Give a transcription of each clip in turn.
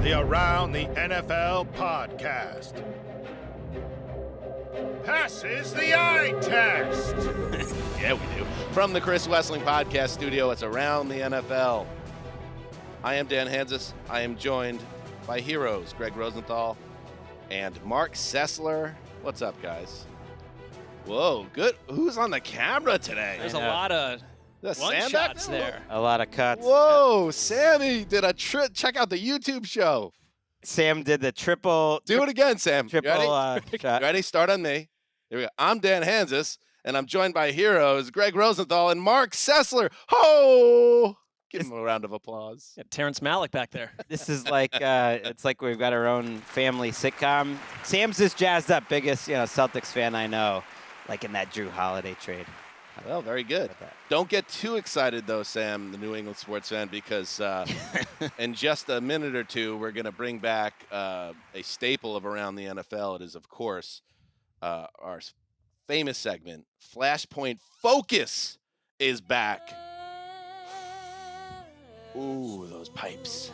the Around the NFL podcast. Passes the eye test. Yeah, we do. From the Chris Wessling Podcast Studio, it's Around the NFL. I am Dan Hanzus. I am joined by heroes Gregg Rosenthal and Marc Sessler. What's up, guys? Whoa, good. Who's on the camera today? There's a lot of one shots there. A lot of cuts. Whoa, Sammy did a trip. Check out the YouTube show. Sam did the triple. Do it again, Sam. Triple Ready? shot. Ready? Start on me. Here we go. I'm Dan Hanzus, and I'm joined by heroes Gregg Rosenthal and Marc Sessler. Ho! Give him a round of applause. Yeah, Terrence Malick back there. This is like it's like we've got our own family sitcom. Sam's just jazzed up, biggest Celtics fan I know, like in that Drew Holiday trade. Well, very good. Don't get too excited, though, Sam, the New England sports fan, because in just a minute or two, we're going to bring back a staple of Around the NFL. It is, of course, our famous segment, Flashpoint Focus, is back. Ooh, those pipes.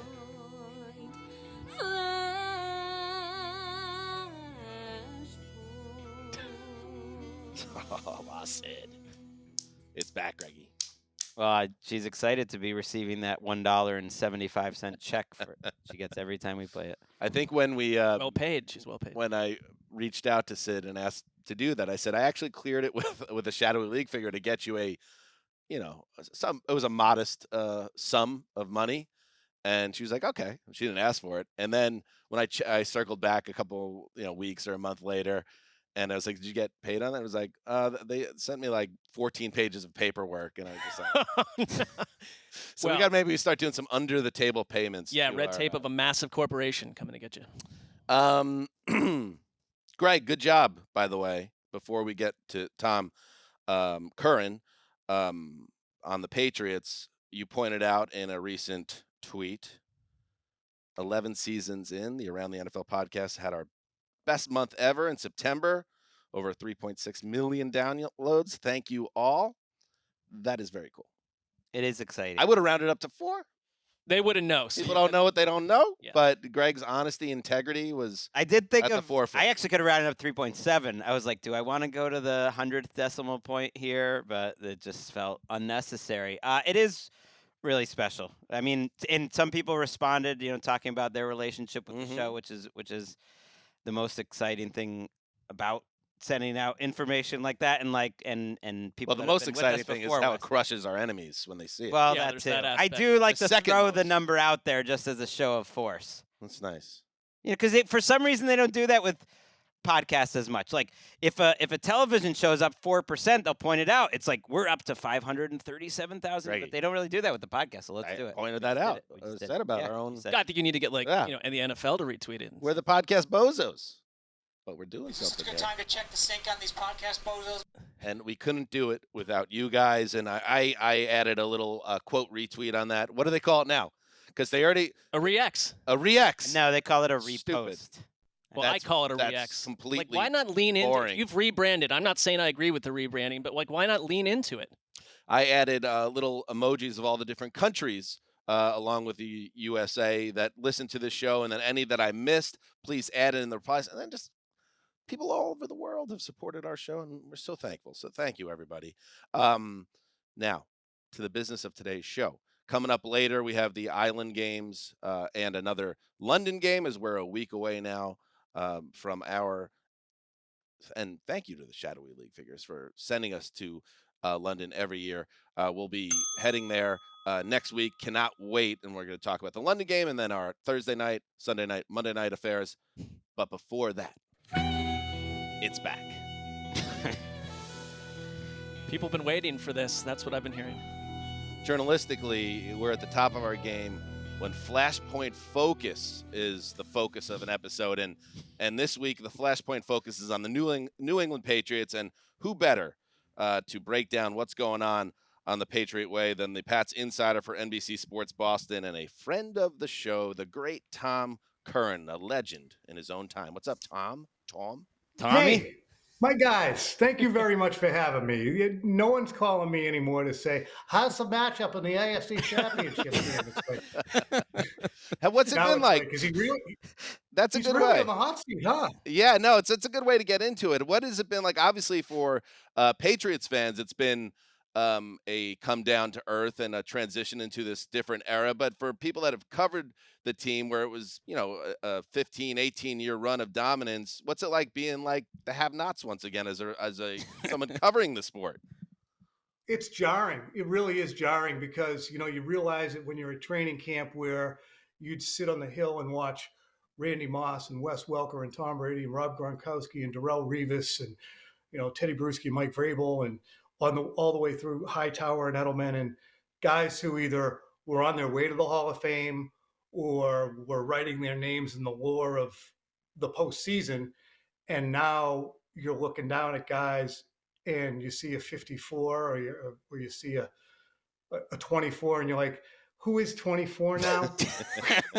Oh, I said. It's back, Greggy. Well, she's excited to be receiving that $1.75 check she gets every time we play it. I think when we well paid. She's well paid. When I reached out to Sid and asked to do that, I said I actually cleared it with a Shadowy League figure to get you it was a modest sum of money. And she was like, okay. She didn't ask for it. And then when I circled back a couple weeks or a month later, and I was like, did you get paid on that? It was like, they sent me like 14 pages of paperwork. And I was just like, so we got maybe start doing some under the table payments. Yeah, red tape of a massive corporation coming to get you. Gregg, good job, by the way, before we get to Tom Curren on the Patriots. You pointed out in a recent tweet, 11 seasons in, the Around the NFL podcast had our best month ever in September, over 3.6 million downloads. Thank you all. That is very cool. It is exciting. I would have rounded up to 4. They wouldn't know. People don't know what they don't know, yeah. But Gregg's honesty, integrity was I did think at the forefront. I actually could have rounded up 3.7. I was like, do I want to go to the 100th decimal point here? But it just felt unnecessary. It is really special. I mean, and some people responded, talking about their relationship with the show, which is the most exciting thing about sending out information like that, and people. Well, the most exciting thing is how it crushes our enemies when they see it. Well, yeah, that too. that I do like the to throw most. the number out there just as a show of force. That's nice. Because for some reason they don't do that with podcasts as much. Like if a television show's up 4%, they'll point it out. It's like we're up to 537,000, but they don't really do that with the podcast. So let's do it. Pointed that out. I said about our own. I think you need to get and the NFL to retweet it. We're the podcast bozos, but we're doing This something. is a good time to check the sync on these podcast bozos. And we couldn't do it without you guys. And I added a little quote retweet on that. What do they call it now? Because they already a re-X. A re-X. No, they call it a repost. Stupid. Well, I call it a that's re-X. Completely like, why not lean into boring. it? You've rebranded. I'm not saying I agree with the rebranding, but why not lean into it? I added little emojis of all the different countries along with the USA that listen to this show, and then any that I missed, please add it in the replies. And then just people all over the world have supported our show, and we're so thankful. So thank you, everybody. Now, to the business of today's show. Coming up later, we have the Island games and another London game, as we're a week away now from our. And thank you to the Shadowy League figures for sending us to London every year. We'll be heading there next week. Cannot wait. And we're going to talk about the London game and then our Thursday night, Sunday night, Monday night affairs. But before that, it's back. People have been waiting for this. That's what I've been hearing. Journalistically, we're at the top of our game when Flashpoint Focus is the focus of an episode. And this week, the Flashpoint Focus is on the New England Patriots. And who better to break down what's going on the Patriot way than the Pats insider for NBC Sports Boston and a friend of the show, the great Tom Curren, a legend in his own time. What's up, Tom? Tommy? Hey, my guys, thank you very much for having me. No one's calling me anymore to say, how's the matchup in the AFC Championship game? What's it Now been it's like? because That's a he's good really way. on the hot seat, huh? Yeah, no, it's a good way to get into it. What has it been like? Obviously, for Patriots fans, it's been a come down to earth and a transition into this different era. But for people that have covered the team, where it was, a 15, 18-year run of dominance, what's it like being like the have-nots once again as a someone covering the sport? It's jarring. It really is jarring because, you realize it when you're at training camp where you'd sit on the hill and watch Randy Moss and Wes Welker and Tom Brady and Rob Gronkowski and Darrelle Revis and, Teddy Bruschi, Mike Vrabel, and all the way through Hightower and Edelman, and guys who either were on their way to the Hall of Fame or were writing their names in the lore of the postseason. And now you're looking down at guys and you see a 54 or you see a 24 and you're like, who is 24 now?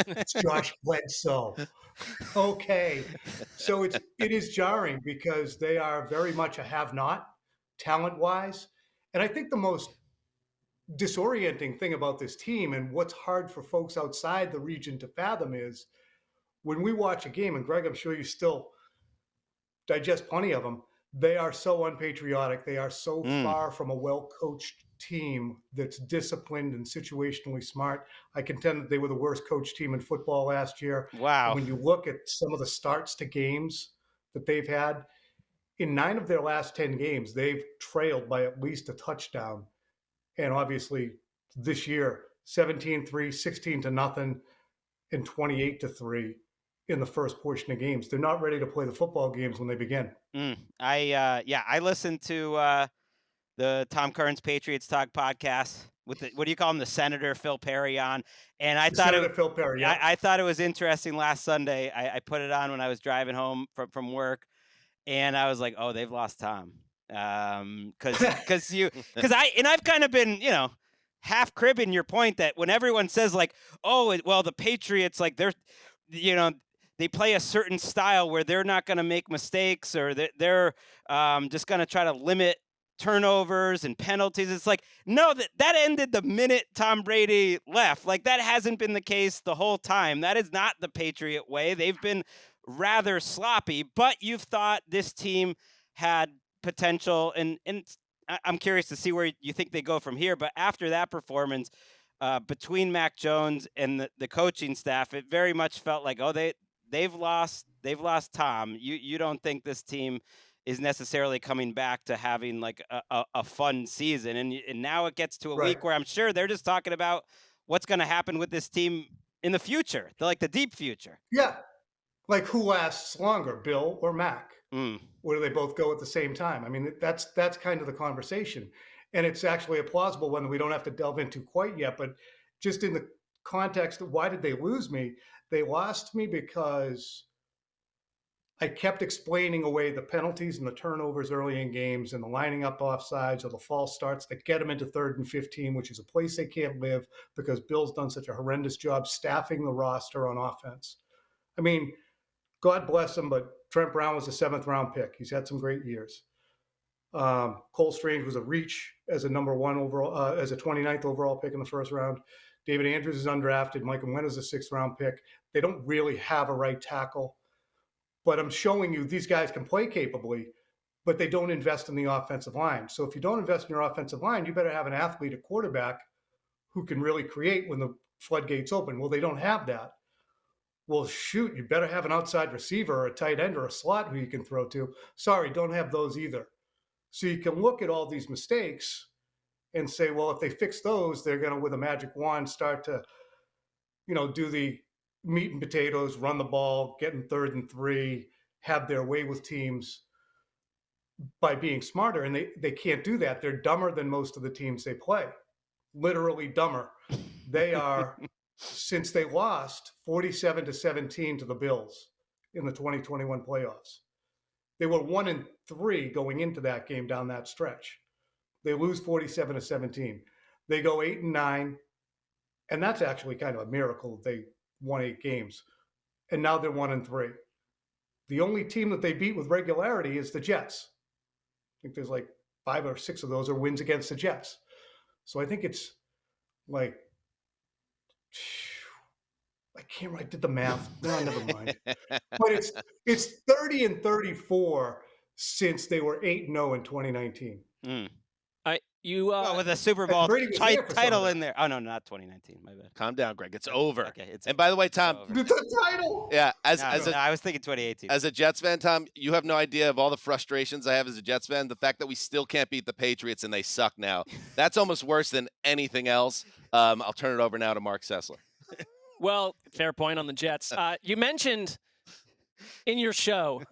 It's Josh Bledsoe. Okay. So it is jarring because they are very much a have-not talent-wise. And I think the most disorienting thing about this team and what's hard for folks outside the region to fathom is when we watch a game, and Greg, I'm sure you still digest plenty of them, they are so unpatriotic. They are so far from a well-coached team that's disciplined and situationally smart. I contend that they were the worst coached team in football last year. Wow. And when you look at some of the starts to games that they've had, in 9 of their last 10 games, they've trailed by at least a touchdown. And obviously this year, 17-3, 16-0, and 28-3 in the first portion of games. They're not ready to play the football games when they begin. I listened to the Tom Curren's Patriots Talk podcast with what do you call him, the Senator Phil Perry on, and I thought Phil Perry, yeah. I thought it was interesting last Sunday. I put it on when I was driving home from work, and I was like, oh, they've lost Tom, because I've kind of been half cribbing your point that when everyone says like, oh, well, the Patriots, like they're they play a certain style where they're not going to make mistakes or they're just going to try to limit turnovers and penalties. It's like, no, that ended the minute Tom Brady left. Like that hasn't been the case the whole time. That is not the Patriot way. They've been rather sloppy, but you've thought this team had potential, and I'm curious to see where you think they go from here. But after that performance, between Mac Jones and the coaching staff, it very much felt like, they've lost Tom. You don't think this team is necessarily coming back to having like a fun season, and now it gets to a week where I'm sure they're just talking about what's going to happen with this team in the future, like the deep future. Yeah, like who lasts longer, Bill or Mac? Or do they both go at the same time? I mean, that's kind of the conversation, and it's actually a plausible one that we don't have to delve into quite yet. But just in the context of why did they lose me? They lost me because I kept explaining away the penalties and the turnovers early in games and the lining up offsides or the false starts that get them into 3rd and 15, which is a place they can't live because Bill's done such a horrendous job staffing the roster on offense. I mean, God bless him, but Trent Brown was a 7th-round pick. He's had some great years. Cole Strange was a reach as a number 1 overall, as a 29th overall pick in the first round. David Andrews is undrafted. Micah Nguyen is a 6th-round pick. They don't really have a right tackle. But I'm showing you these guys can play capably, but they don't invest in the offensive line. So if you don't invest in your offensive line, you better have an athlete at quarterback who can really create when the floodgates open. Well, they don't have that. Well, shoot, you better have an outside receiver or a tight end or a slot who you can throw to. Sorry, don't have those either. So you can look at all these mistakes and say, well, if they fix those, they're going to, with a magic wand, start to, do the meat and potatoes, run the ball, get in 3rd and 3, have their way with teams by being smarter. And they can't do that. They're dumber than most of the teams they play, literally dumber. They are, since they lost 47-17 to the Bills in the 2021 playoffs, they were 1-3 going into that game down that stretch. They lose 47-17. They go 8-9. And that's actually kind of a miracle. They won 8 games, and now they're 1-3. The only team that they beat with regularity is the Jets. I think there's like 5 or 6 of those are wins against the Jets. So I think it's like can't write. Did the math? No, never mind. But it's 30-34 since they were 8-0 in 2019. Well, with a Super Bowl Brady was there for some title of in there. Oh no, not 2019. My bad. Calm down, Greg. It's over. Okay, And by the way, Tom, over. The title. yeah, I was thinking 2018. as a Jets fan, Tom, you have no idea of all the frustrations I have as a Jets fan. The fact that we still can't beat the Patriots and they suck now. That's almost worse than anything else. I'll turn it over now to Marc Sessler. Well, fair point on the Jets. You mentioned in your show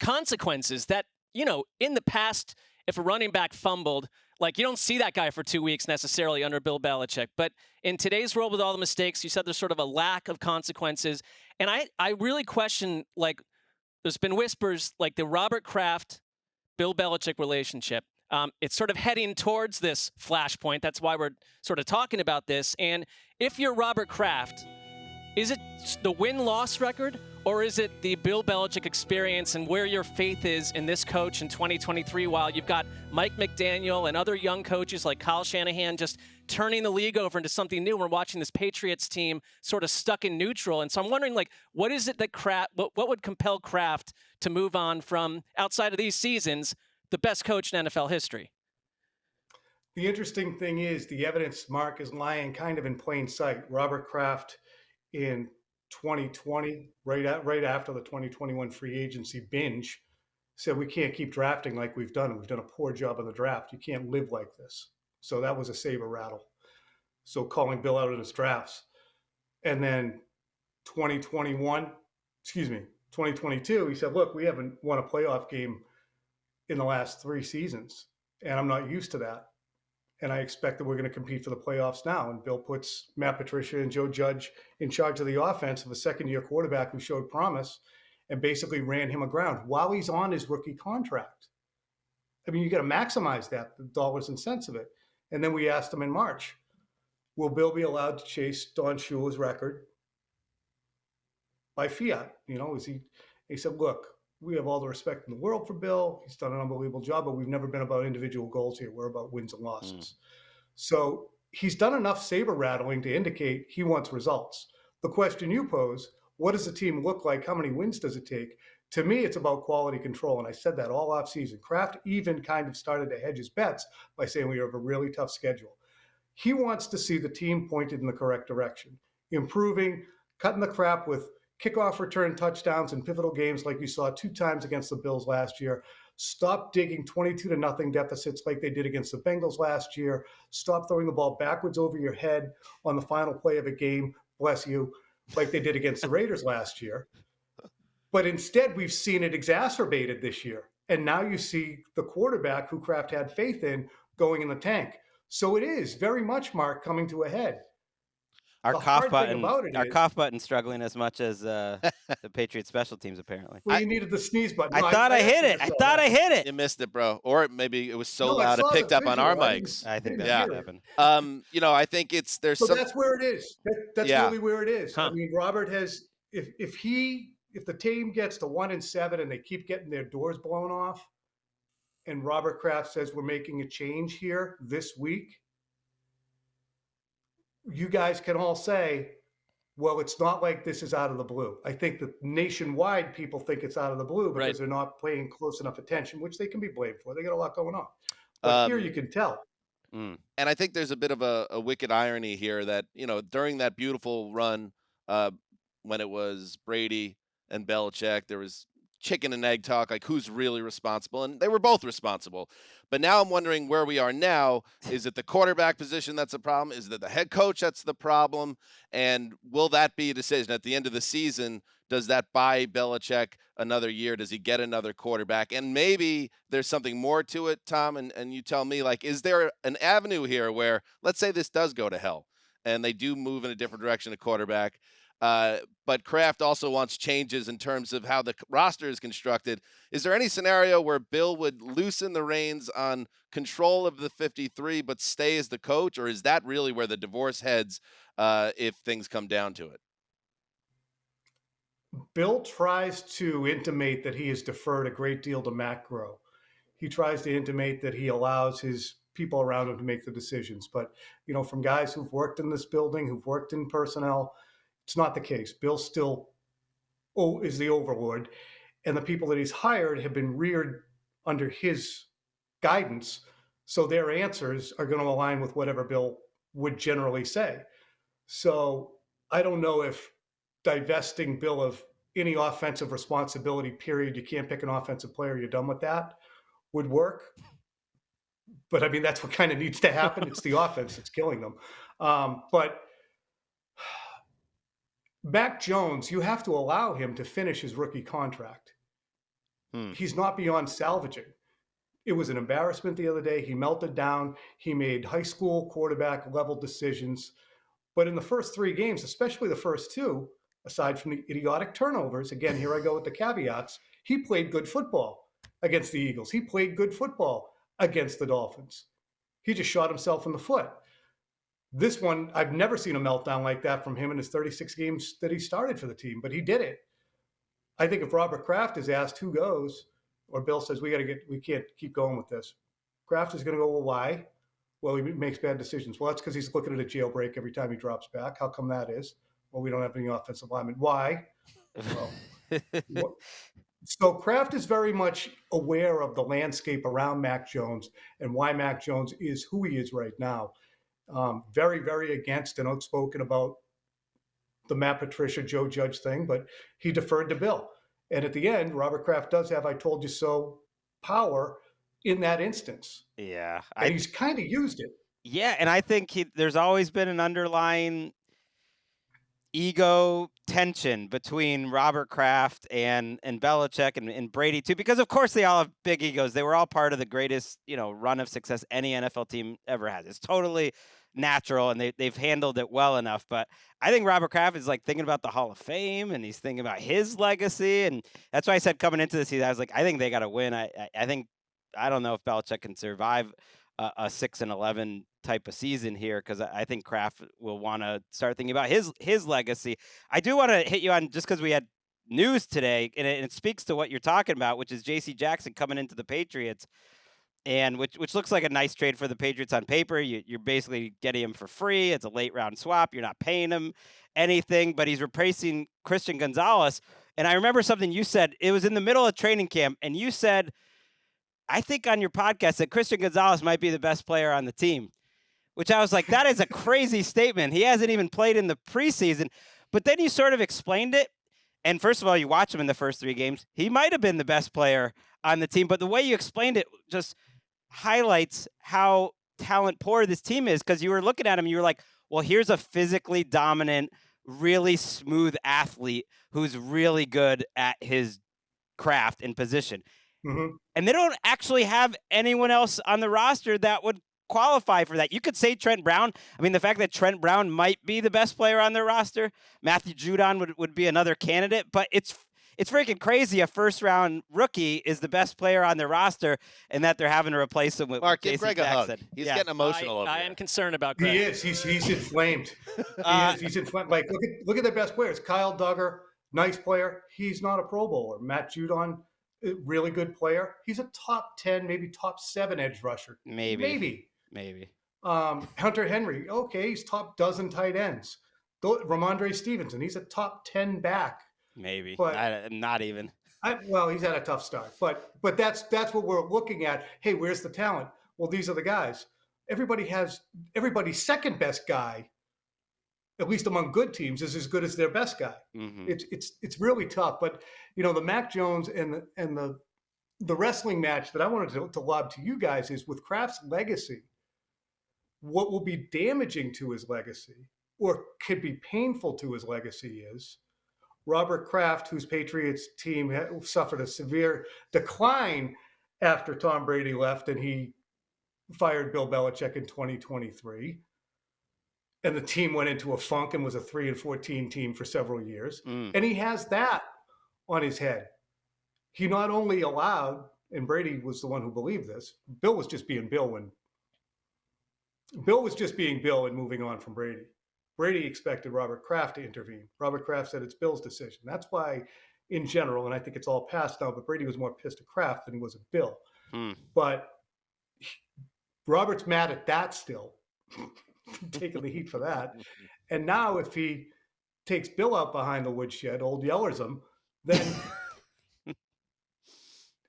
consequences that, in the past, if a running back fumbled, like, you don't see that guy for 2 weeks necessarily under Bill Belichick. But in today's world with all the mistakes, you said there's sort of a lack of consequences. And I really question, like, there's been whispers, like the Robert Kraft, Bill Belichick relationship. It's sort of heading towards this flashpoint. That's why we're sort of talking about this. And if you're Robert Kraft, is it the win-loss record, or is it the Bill Belichick experience and where your faith is in this coach in 2023 while you've got Mike McDaniel and other young coaches like Kyle Shanahan just turning the league over into something new? We're watching this Patriots team sort of stuck in neutral. And so I'm wondering, like, what is it that what would compel Kraft to move on from, outside of these seasons, the best coach in NFL history? The interesting thing is the evidence, Mark, is lying kind of in plain sight. Robert Kraft in 2020, right after the 2021 free agency binge, said we can't keep drafting like we've done. We've done a poor job in the draft. You can't live like this. So that was a saber rattle. So calling Bill out in his drafts. And then 2022, he said, look, we haven't won a playoff game in the last 3 seasons, and I'm not used to that. And I expect that we're going to compete for the playoffs now. And Bill puts Matt Patricia and Joe Judge in charge of the offense of a second-year quarterback who showed promise and basically ran him aground while he's on his rookie contract. I mean, you got to maximize that, the dollars and cents of it. And then we asked him in March, will Bill be allowed to chase Don Shula's record by fiat? He said, look, we have all the respect in the world for Bill. He's done an unbelievable job, but we've never been about individual goals here. We're about wins and losses. So he's done enough saber rattling to indicate he wants results. The question you pose, what does the team look like? How many wins does it take? To me, it's about quality control. And I said that all offseason. Kraft even kind of started to hedge his bets by saying we have a really tough schedule. He wants to see the team pointed in the correct direction, improving, cutting the crap with kickoff return touchdowns in pivotal games like you saw 2 times against the Bills last year. Stop digging 22-0 deficits like they did against the Bengals last year. Stop throwing the ball backwards over your head on the final play of a game, bless you, like they did against the Raiders last year. But instead, we've seen it exacerbated this year. And now you see the quarterback who Kraft had faith in going in the tank. So it is very much, Mark, coming to a head. Our cough button struggling as much as the Patriots special teams, apparently. Well, you needed the sneeze button. I thought I hit it. You missed it, bro. Or maybe it was so loud it picked up on our mics. I think that's what happened. I think so that's where it is. That's really where it is. Huh. I mean, Robert has, if the team gets to 1-7 and they keep getting their doors blown off, and Robert Kraft says we're making a change here this week, you guys can all say, well, it's not like this is out of the blue. I think that nationwide people think it's out of the blue because they're not paying close enough attention, which they can be blamed for. They got a lot going on. But here you can tell. And I think there's a bit of a wicked irony here that, during that beautiful run when it was Brady and Belichick, there was chicken and egg talk, like who's really responsible, and they were both responsible. But now I'm wondering where we are now. Is it the quarterback position that's the problem? Is it the head coach that's the problem? And will that be a decision at the end of the season? Does that buy Belichick another year? Does he get another quarterback? And maybe there's something more to it, Tom, and you tell me, like, is there an avenue here where, let's say this does go to hell and they do move in a different direction at quarterback, but Kraft also wants changes in terms of how the roster is constructed. Is there any scenario where Bill would loosen the reins on control of the 53 but stay as the coach, or is that really where the divorce heads if things come down to it? Bill tries to intimate that he has deferred a great deal to Matt Groh. He tries to intimate that he allows his people around him to make the decisions. But, from guys who've worked in this building, who've worked in personnel, It's not the case. Bill still is the overlord, and the people that he's hired have been reared under his guidance, so their answers are going to align with whatever Bill would generally say. So I don't know if divesting Bill of any offensive responsibility, period, you can't pick an offensive player, you're done with that, would work. But I mean, that's what kind of needs to happen. It's the offense that's killing them. But Mac Jones, you have to allow him to finish his rookie contract. He's not beyond salvaging. It was an embarrassment the other day. He melted down. He made high school quarterback level decisions. But in the first 3 games, especially the first 2, aside from the idiotic turnovers, again, here I go with the caveats, he played good football against the Eagles. He played good football against the Dolphins. He just shot himself in the foot. This one, I've never seen a meltdown like that from him in his 36 games that he started for the team, but he did it. I think if Robert Kraft is asked who goes, or Bill says we can't keep going with this, Kraft is going to go, well, why? Well, he makes bad decisions. Well, that's because he's looking at a jailbreak every time he drops back. How come that is? Well, we don't have any offensive linemen. Why? Well, so Kraft is very much aware of the landscape around Mac Jones and why Mac Jones is who he is right now. Very, very against and outspoken about the Matt Patricia, Joe Judge thing, but he deferred to Bill. And at the end, Robert Kraft does have I told you so power in that instance. Yeah. And he's kind of used it. Yeah, and I think there's always been an underlying ego tension between Robert Kraft and Belichick and Brady too, because of course they all have big egos. They were all part of the greatest, run of success any NFL team ever has. It's totally natural, and they've handled it well enough. But I think Robert Kraft is like thinking about the Hall of Fame, and he's thinking about his legacy, and that's why I said coming into this season, I was like, I think they got to win. I don't know if Belichick can survive a 6-11 type of season here, because I think Kraft will want to start thinking about his legacy. I do want to hit you on, just because we had news today, and it speaks to what you're talking about, which is J.C. Jackson coming into the Patriots, and which looks like a nice trade for the Patriots on paper. You're basically getting him for free. It's a late round swap. You're not paying him anything, but he's replacing Christian Gonzalez. And I remember something you said. It was in the middle of training camp, and you said, I think on your podcast, that Christian Gonzalez might be the best player on the team, which I was like, that is a crazy statement. He hasn't even played in the preseason. But then you sort of explained it. And first of all, you watch him in the first 3 games. He might have been the best player on the team. But the way you explained it just highlights how talent poor this team is, because you were looking at him, you were like, well, here's a physically dominant, really smooth athlete who's really good at his craft and position. Mm-hmm. And they don't actually have anyone else on the roster that would qualify for that. You could say Trent Brown. I mean, the fact that Trent Brown might be the best player on their roster, Matthew Judon would be another candidate, but it's freaking crazy. A first-round rookie is the best player on their roster, and that they're having to replace him with Mark, J.C. give Greg Jackson. a hug. He's getting emotional over I there. am concerned about Greg. He is. He's inflamed. He's inflamed. Like, look at their best players. Kyle Duggar, nice player. He's not a Pro Bowler. Matt Judon, really good player. He's a top 10, maybe top 7 edge rusher. Maybe. Hunter Henry, okay, he's top dozen tight ends. Ramondre Stevenson, he's a top 10 back. Maybe, but not even. Well, he's had a tough start, but that's what we're looking at. Hey, where's the talent? Well, these are the guys. Everybody's second best guy, at least among good teams, is as good as their best guy. Mm-hmm. It's really tough. But the Mac Jones and the wrestling match that I wanted to lob to you guys is with Kraft's legacy. What will be damaging to his legacy, or could be painful to his legacy, is Robert Kraft, whose Patriots team suffered a severe decline after Tom Brady left and he fired Bill Belichick in 2023. And the team went into a funk and was a 3-14 team for several years. And he has that on his head. He not only allowed, and Brady was the one who believed this, Bill was just being Bill and moving on from Brady. Brady expected Robert Kraft to intervene. Robert Kraft said it's Bill's decision. That's why, in general, and I think it's all passed now, but Brady was more pissed at Kraft than he was at Bill. But Robert's mad at that still, taking the heat for that. And now if he takes Bill out behind the woodshed, old Yellers him, then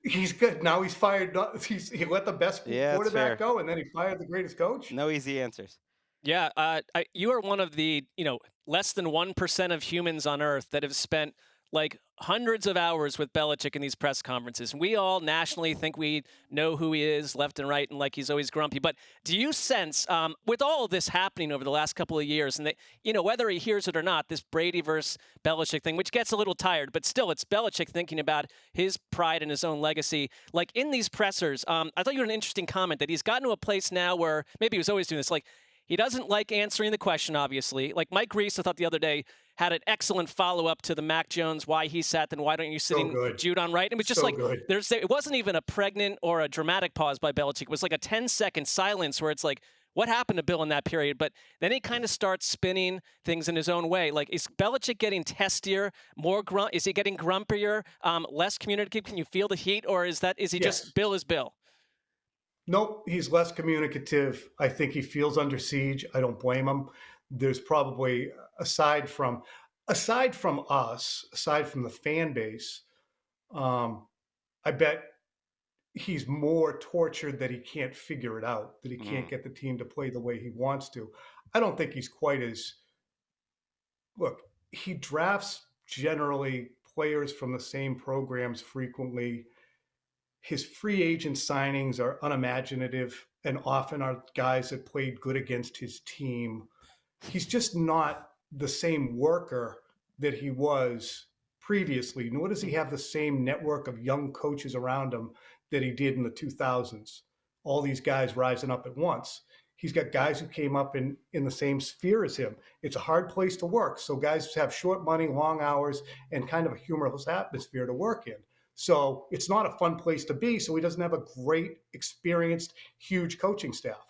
he's good. Now he's fired. He let the best quarterback go, and then he fired the greatest coach. No easy answers. Yeah, you are one of the less than 1% of humans on Earth that have spent like hundreds of hours with Belichick in these press conferences. We all nationally think we know who he is left and right, and like he's always grumpy. But do you sense, with all of this happening over the last couple of years, and that, whether he hears it or not, this Brady versus Belichick thing, which gets a little tired, but still, it's Belichick thinking about his pride and his own legacy. Like in these pressers, I thought you had an interesting comment that he's gotten to a place now where maybe he was always doing this, like he doesn't like answering the question, obviously. Like Mike Reese, I thought the other day, had an excellent follow-up to the Mac Jones, why he sat, then why don't you sitting Judon right? And it was just it wasn't even a pregnant or a dramatic pause by Belichick. It was like a 10-second silence where it's like, what happened to Bill in that period? But then he kind of starts spinning things in his own way. Like, is Belichick getting testier, more is he getting grumpier, less communicative? Can you feel the heat, or is he just Bill is Bill? Nope, he's less communicative. I think he feels under siege. I don't blame him. There's probably, aside from us, aside from the fan base, I bet he's more tortured that he can't figure it out, that he can't get the team to play the way he wants to. I don't think he's quite as – look, he drafts generally players from the same programs frequently. His free agent signings are unimaginative and often are guys that played good against his team. He's just not the same worker that he was previously, nor does he have the same network of young coaches around him that he did in the 2000s. All these guys rising up at once. He's got guys who came up in the same sphere as him. It's a hard place to work. So guys have short money, long hours, and kind of a humorless atmosphere to work in. So it's not a fun place to be. So he doesn't have a great, experienced, huge coaching staff.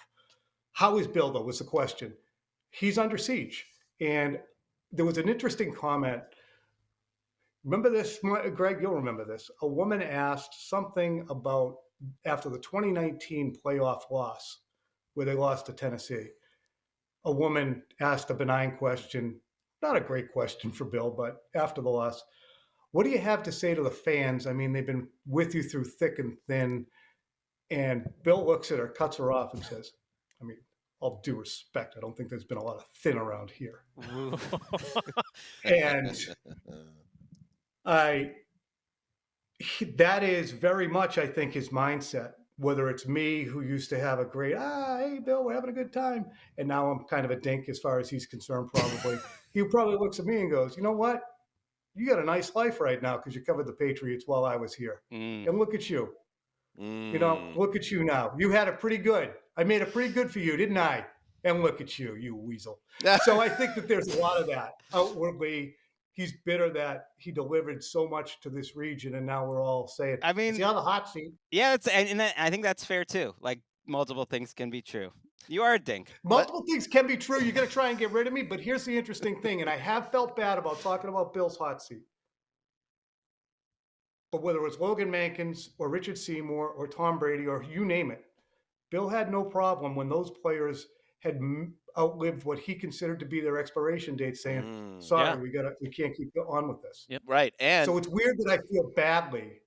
How is Bill, though, was the question. He's under siege. And there was an interesting comment. Remember this, Greg? You'll remember this. A woman asked something about after the 2019 playoff loss, where they lost to Tennessee. A woman asked a benign question, not a great question for Bill, but after the loss, what do you have to say to the fans? I mean, they've been with you through thick and thin. And Bill looks at her, cuts her off, and says, I mean, all due respect, I don't think there's been a lot of thin around here. And that is very much, I think, his mindset. Whether it's me, who used to have a great, hey, Bill, we're having a good time. And now I'm kind of a dink as far as he's concerned, probably. He probably looks at me and goes, you know what? You got a nice life right now because you covered the Patriots while I was here. And look at you. Look at you now. You had it pretty good. I made it pretty good for you, didn't I? And look at you, you weasel. So I think that there's a lot of that. Outwardly, he's bitter that he delivered so much to this region, and now we're all saying, I mean, is he on the hot seat? Yeah, and I think that's fair, too. Like, multiple things can be true. You are a dink. Multiple things can be true. You're going to try and get rid of me, but here's the interesting thing, and I have felt bad about talking about Bill's hot seat. But whether it was Logan Mankins or Richard Seymour or Tom Brady or you name it, Bill had no problem when those players had outlived what he considered to be their expiration date, saying, sorry, we can't keep on with this. Yep. Right. And so it's weird that I feel badly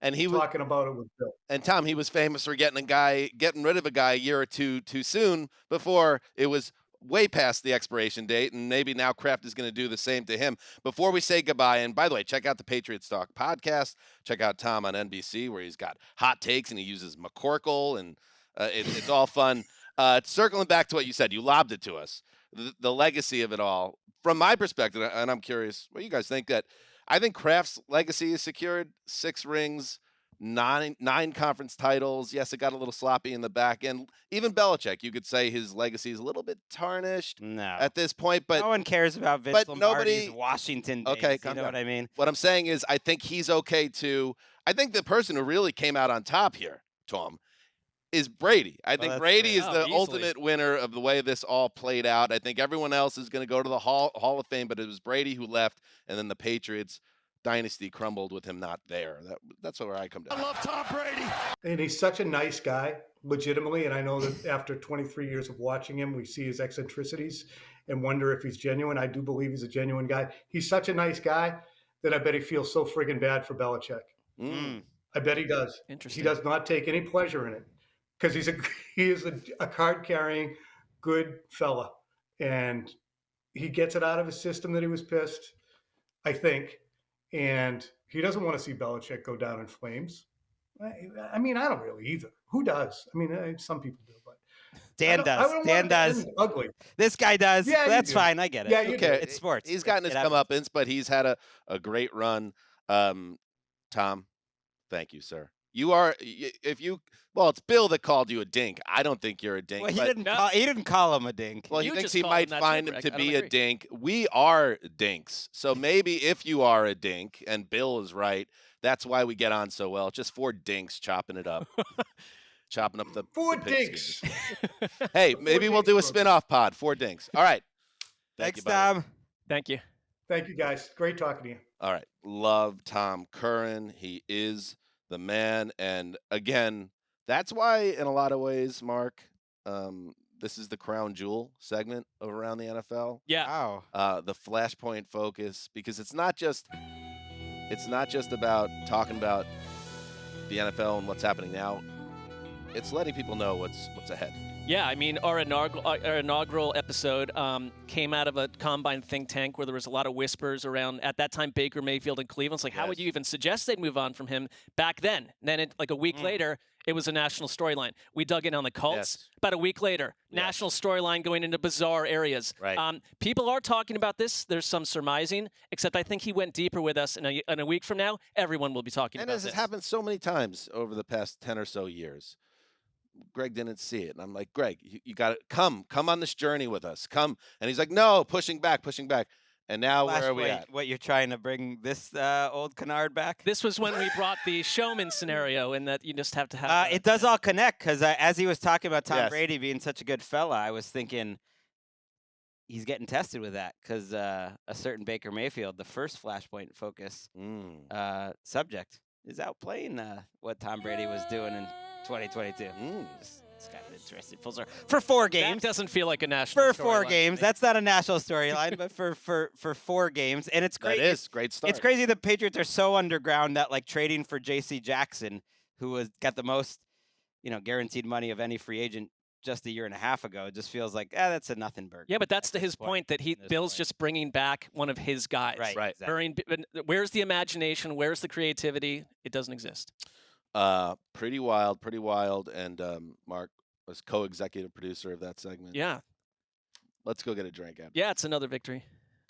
and he talking about it with Bill. And Tom, he was famous for getting rid of a guy a year or two too soon before it was way past the expiration date, and maybe now Kraft is going to do the same to him. Before we say goodbye, and by the way, check out the Patriots Talk podcast. Check out Tom on NBC, where he's got hot takes and he uses McCorkle, and it's all fun. Circling back to what you said, you lobbed it to us, the legacy of it all. From my perspective, and I'm curious what you guys think, that I think Kraft's legacy is secured. 6 rings, 9 conference titles. Yes, it got a little sloppy in the back end. Even Belichick, you could say his legacy is a little bit tarnished at this point. But no one cares about Vince Lombardi's Washington days. Okay, you know what I mean? What I'm saying is I think he's okay too. I think the person who really came out on top here, Tom, is Brady. I think Brady is the ultimate winner of the way this all played out. I think everyone else is going to go to the Hall of Fame, but it was Brady who left, and then the Patriots dynasty crumbled with him not there. That's where I come down. I love Tom Brady. And he's such a nice guy, legitimately. And I know that after 23 years of watching him, we see his eccentricities. and wonder if he's genuine. I do believe he's a genuine guy. He's such a nice guy that I bet he feels so friggin' bad for Belichick. I bet he does. Interesting. He does not take any pleasure in it because he is a card-carrying, good fella, and he gets it out of his system that he was pissed, I think, and he doesn't want to see Belichick go down in flames. I mean, I don't really either. Who does? I mean, some people do, but Dan does. Dan does. Ugly. This guy does. Yeah, that's fine. I get it. Yeah, you Okay, do. It's sports. He's gotten his comeuppance, but he's had a great run. Tom, thank you, sir. You are well, it's Bill that called you a dink. I don't think you're a dink. Well, he but didn't call him a dink. Well, he You thinks just he called might him that find too, him Greg. to I don't be a agree. dink. We are dinks. So maybe if you are a dink, and Bill is right, that's why we get on so well. Just 4 dinks chopping it up. Chopping up the 4 the dinks. pigskin. Hey, maybe we'll dinks, do a bro. spin-off pod. 4 dinks. All right. Thank Thanks, you, buddy. Tom. Thank you. Thank you, guys. Great talking to you. All right. Love Tom Curren. He is the man. And again, that's why, in a lot of ways, Mark, this is the crown jewel segment of Around the NFL. Yeah. Wow. The Flashpoint focus, because it's not just about talking about the NFL and what's happening now. It's letting people know what's ahead. Yeah, I mean, our inaugural episode came out of a combine think tank where there was a lot of whispers around, at that time, Baker Mayfield in Cleveland. It's like, how would you even suggest they'd move on from him back then? And then, like a week later, it was a national storyline. We dug in on the Colts. Yes. About a week later, national storyline going into bizarre areas. Right. People are talking about this. There's some surmising, except I think he went deeper with us. And a week from now, everyone will be talking And about as this. it happened so many times over the past 10 or so years. Greg didn't see it. And I'm like, Greg, you got to come on this journey with us. Come. And he's like, no, pushing back. And now where are we at? What, you're trying to bring this old canard back? This was when we brought the showman scenario, in that you just have to have. It does all connect, because as he was talking about Tom Yes. Brady being such a good fella, I was thinking he's getting tested with that, because a certain Baker Mayfield, the first Flashpoint focus subject, is outplaying what Tom Brady was doing in 2022. It's kind of interesting. For 4 games. That doesn't feel like a national. For 4 storyline. games. That's not a national storyline, but for 4 games. And it's great. That is great start. It's crazy the Patriots are so underground that, like, trading for J.C. Jackson, who got the most, guaranteed money of any free agent just a year and a half ago, it just feels like, that's a nothing burger. Yeah, but that's at to this his point that Bill's just bringing back one of his guys. Right. Exactly. Where's the imagination? Where's the creativity? It doesn't exist. Pretty wild. And Mark was co-executive producer of that segment. Yeah. Let's go get a drink. Abby. Yeah, it's another victory.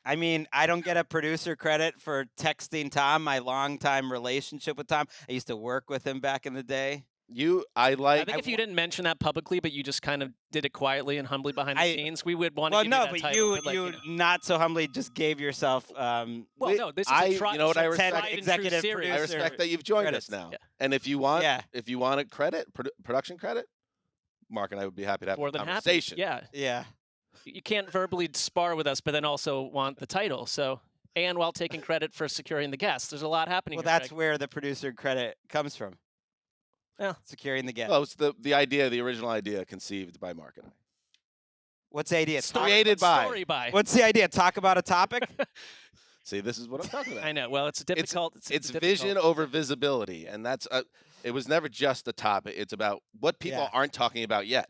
I mean, I don't get a producer credit for texting Tom, my longtime relationship with Tom. I used to work with him back in the day. I think if you didn't mention that publicly, but you just kind of did it quietly and humbly behind the scenes, we would want to give you that but title. you not so humbly just gave yourself. This is a you know what I respect? tried and true Executive series. I respect that you've joined credits. us now. Yeah. And if you want a credit, production credit, Mark and I would be happy to have More a than happy. conversation. Yeah. You can't verbally spar with us, but then also want the title. So, and while taking credit for securing the guests, there's a lot happening. Well, here, that's Greg. where the producer credit comes from. Yeah. Securing the guest. Well, it's the original idea conceived by Mark and I. What's the idea? Created by. Story by. What's the idea? Talk about a topic? See, this is what I'm talking about. I know. Well, it's difficult. It's difficult. vision over visibility, and that's it was never just a topic. It's about what people aren't talking about yet.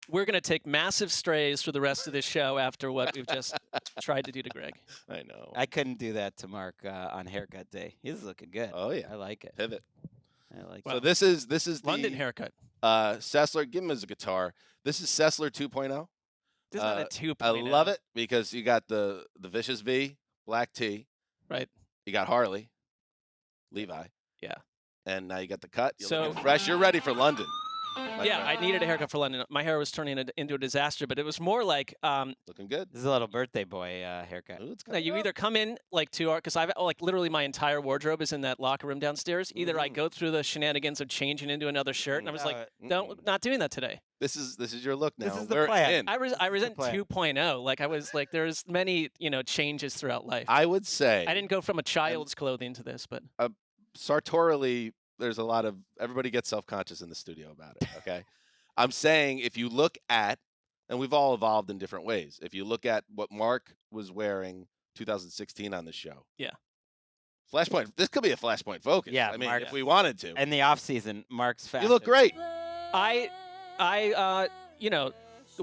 We're going to take massive strays for the rest of this show after what we've just tried to do to Greg. I know. I couldn't do that to Mark on haircut day. He's looking good. Oh yeah, I like it. pivot. I like So it. this is London the haircut. Sessler. Give him his guitar. This is Sessler 2.0. This is not a 2.0. I love it because you got the Vicious V, black tee. Right. You got Harley, Levi. Yeah. And now you got the cut. You're So- looking fresh. You're ready for London. Yeah, I needed a haircut for London. My hair was turning into a disaster, but it was more like Looking good. This is a little birthday boy haircut. Ooh, it's no, you coming either up. come in like to our, because I've like literally my entire wardrobe is in that locker room downstairs. Either I Mhm. go through the shenanigans of changing into another shirt, and I was like, not doing that today. This is your look now. This is the We're plan. in. I resent plan. 2.0. Like I was like, there's many changes throughout life. I would say I didn't go from a child's clothing to this, but sartorially, there's a lot of everybody gets self-conscious in the studio about it. Okay, I'm saying if you look at And we've all evolved in different ways. If you look at what Mark was wearing 2016 on the show. Yeah. Flashpoint. This could be a Flashpoint focus. Yeah, I mean, Mark, if we wanted to. In the offseason, Mark's fashion. You look great. I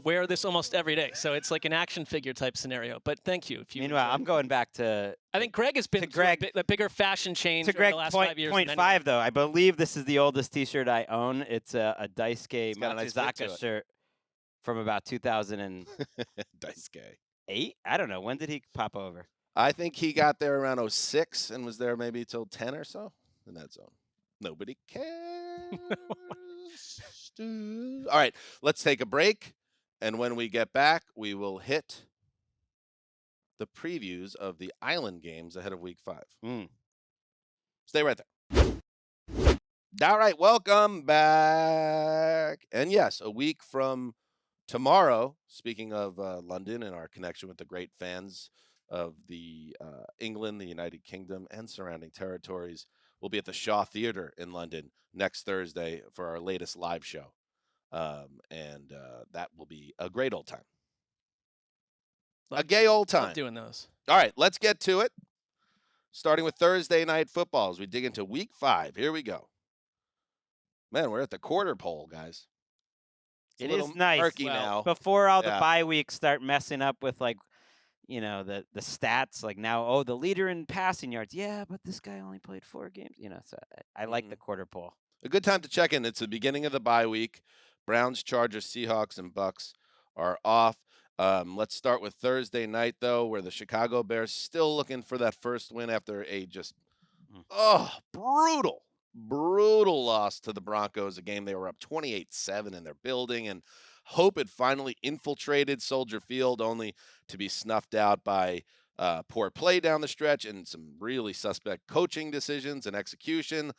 wear this almost every day, so it's like an action figure type scenario. But thank you. Meanwhile, I'm going back to. I think Greg has been through a bigger fashion change over the last 5 years. Point 5 though. I believe this is the oldest T-shirt I own. It's a Daisuke Matsuzaka shirt from about 2000 and Daisuke. 8. I don't know. When did he pop over? I think he got there around 06 and was there maybe till 10 or so in that zone. Nobody cares. All right, let's take a break. And when we get back, we will hit the previews of the Island games ahead of Week 5. Stay right there. All right, welcome back. And yes, a week from tomorrow, speaking of London and our connection with the great fans of the England, the United Kingdom, and surrounding territories, we'll be at the Shaw Theatre in London next Thursday for our latest live show. And that will be a great old time. A gay old time. Love doing those. All right, let's get to it. Starting with Thursday night football as we dig into Week 5. Here we go. Man, we're at the quarter pole, guys. It is nice. Murky now. Before all the bye weeks start messing up with the stats, like now, the leader in passing yards. Yeah, but this guy only played 4 games. So I like the quarter pole. A good time to check in. It's the beginning of the bye week. Browns, Chargers, Seahawks, and Bucks are off. Let's start with Thursday night, though, where the Chicago Bears still looking for that first win after a just brutal loss to the Broncos, a game they were up 28-7 in their building, and hope it finally infiltrated Soldier Field, only to be snuffed out by poor play down the stretch and some really suspect coaching decisions and execution.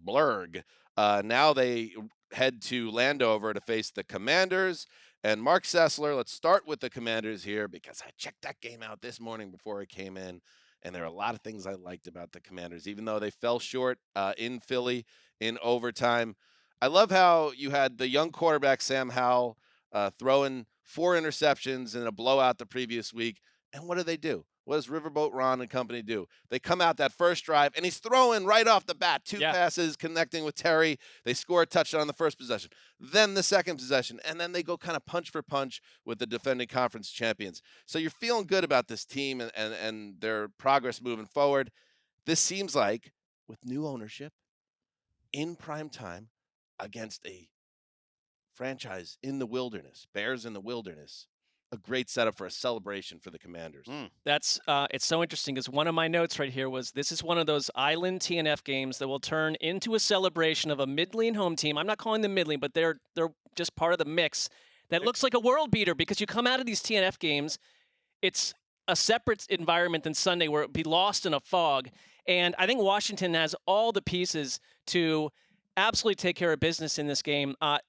Blurg. Now they head to Landover to face the Commanders. And Marc Sessler, let's start with the Commanders here because I checked that game out this morning before I came in, and there are a lot of things I liked about the Commanders, even though they fell short in Philly in overtime. I love how you had the young quarterback, Sam Howell, throwing 4 interceptions in a blowout the previous week. And what do? What does Riverboat Ron and company do? They come out that first drive, and he's throwing right off the bat 2 passes, connecting with Terry. They score a touchdown on the first possession, then the second possession, and then they go kind of punch for punch with the defending conference champions. So you're feeling good about this team and their progress moving forward. This seems like, with new ownership, in prime time, against a franchise in the wilderness, Bears in the wilderness, a great setup for a celebration for the Commanders. That's it's so interesting because one of my notes right here was this is one of those Island TNF games that will turn into a celebration of a middling home team. I'm not calling them middling, but they're just part of the mix that looks like a world beater because you come out of these TNF games, it's a separate environment than Sunday where it'd be lost in a fog. And I think Washington has all the pieces to absolutely take care of business in this game. I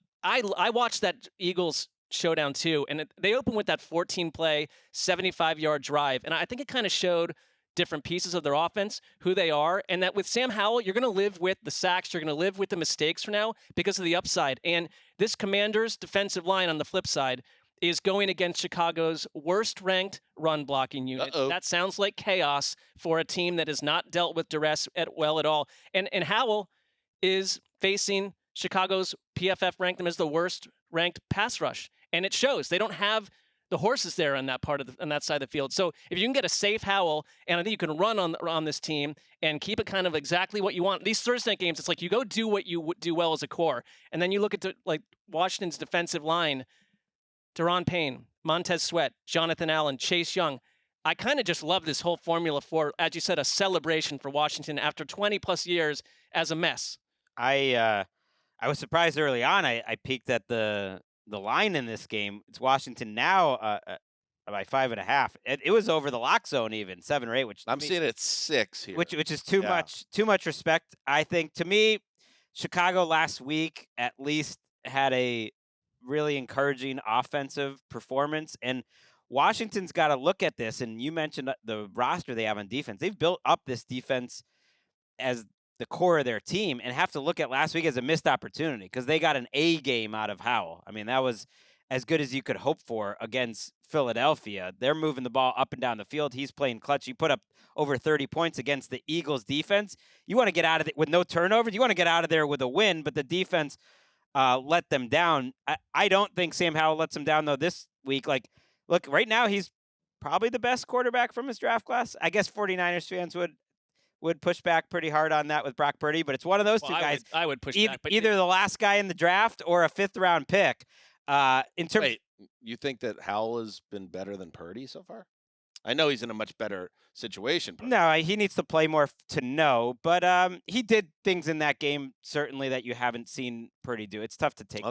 watched that Eagles Showdown too, and they opened with that 14-play, 75-yard drive, and I think it kind of showed different pieces of their offense, who they are, and that with Sam Howell, you're going to live with the sacks, you're going to live with the mistakes for now because of the upside. And this Commanders defensive line on the flip side is going against Chicago's worst-ranked run-blocking unit. That sounds like chaos for a team that has not dealt with duress at all. And Howell is facing Chicago's PFF ranked them as the worst-ranked pass rush. And it shows. They don't have the horses there on that on that side of the field. So if you can get a safe Howell, and I think you can run on this team and keep it kind of exactly what you want. These Thursday night games, it's like you go do what you do well as a core, and then you look at Washington's defensive line: Daron Payne, Montez Sweat, Jonathan Allen, Chase Young. I kind of just love this whole formula for, as you said, a celebration for Washington after 20-plus years as a mess. I was surprised early on. I peeked at the line in this game. It's Washington now by 5.5. It was over the lock zone even 7 or 8, which I'm seeing it at 6 here, which is too much respect. I think to me, Chicago last week at least had a really encouraging offensive performance, and Washington's got to look at this. And you mentioned the roster they have on defense. They've built up this defense as the core of their team and have to look at last week as a missed opportunity because they got an A game out of Howell. I mean, that was as good as you could hope for against Philadelphia. They're moving the ball up and down the field. He's playing clutch. He put up over 30 points against the Eagles defense. You want to get out of it with no turnovers. You want to get out of there with a win, but the defense let them down. I don't think Sam Howell lets them down, though, this week. Like, look, right now he's probably the best quarterback from his draft class. I guess 49ers fans would push back pretty hard on that with Brock Purdy, but it's one of those two guys. I would push back. But either the last guy in the draft or a 5th-round pick. Wait, you think that Howell has been better than Purdy so far? I know he's in a much better situation. Purdy. No, he needs to play more to know, but he did things in that game certainly that you haven't seen Purdy do. It's tough to take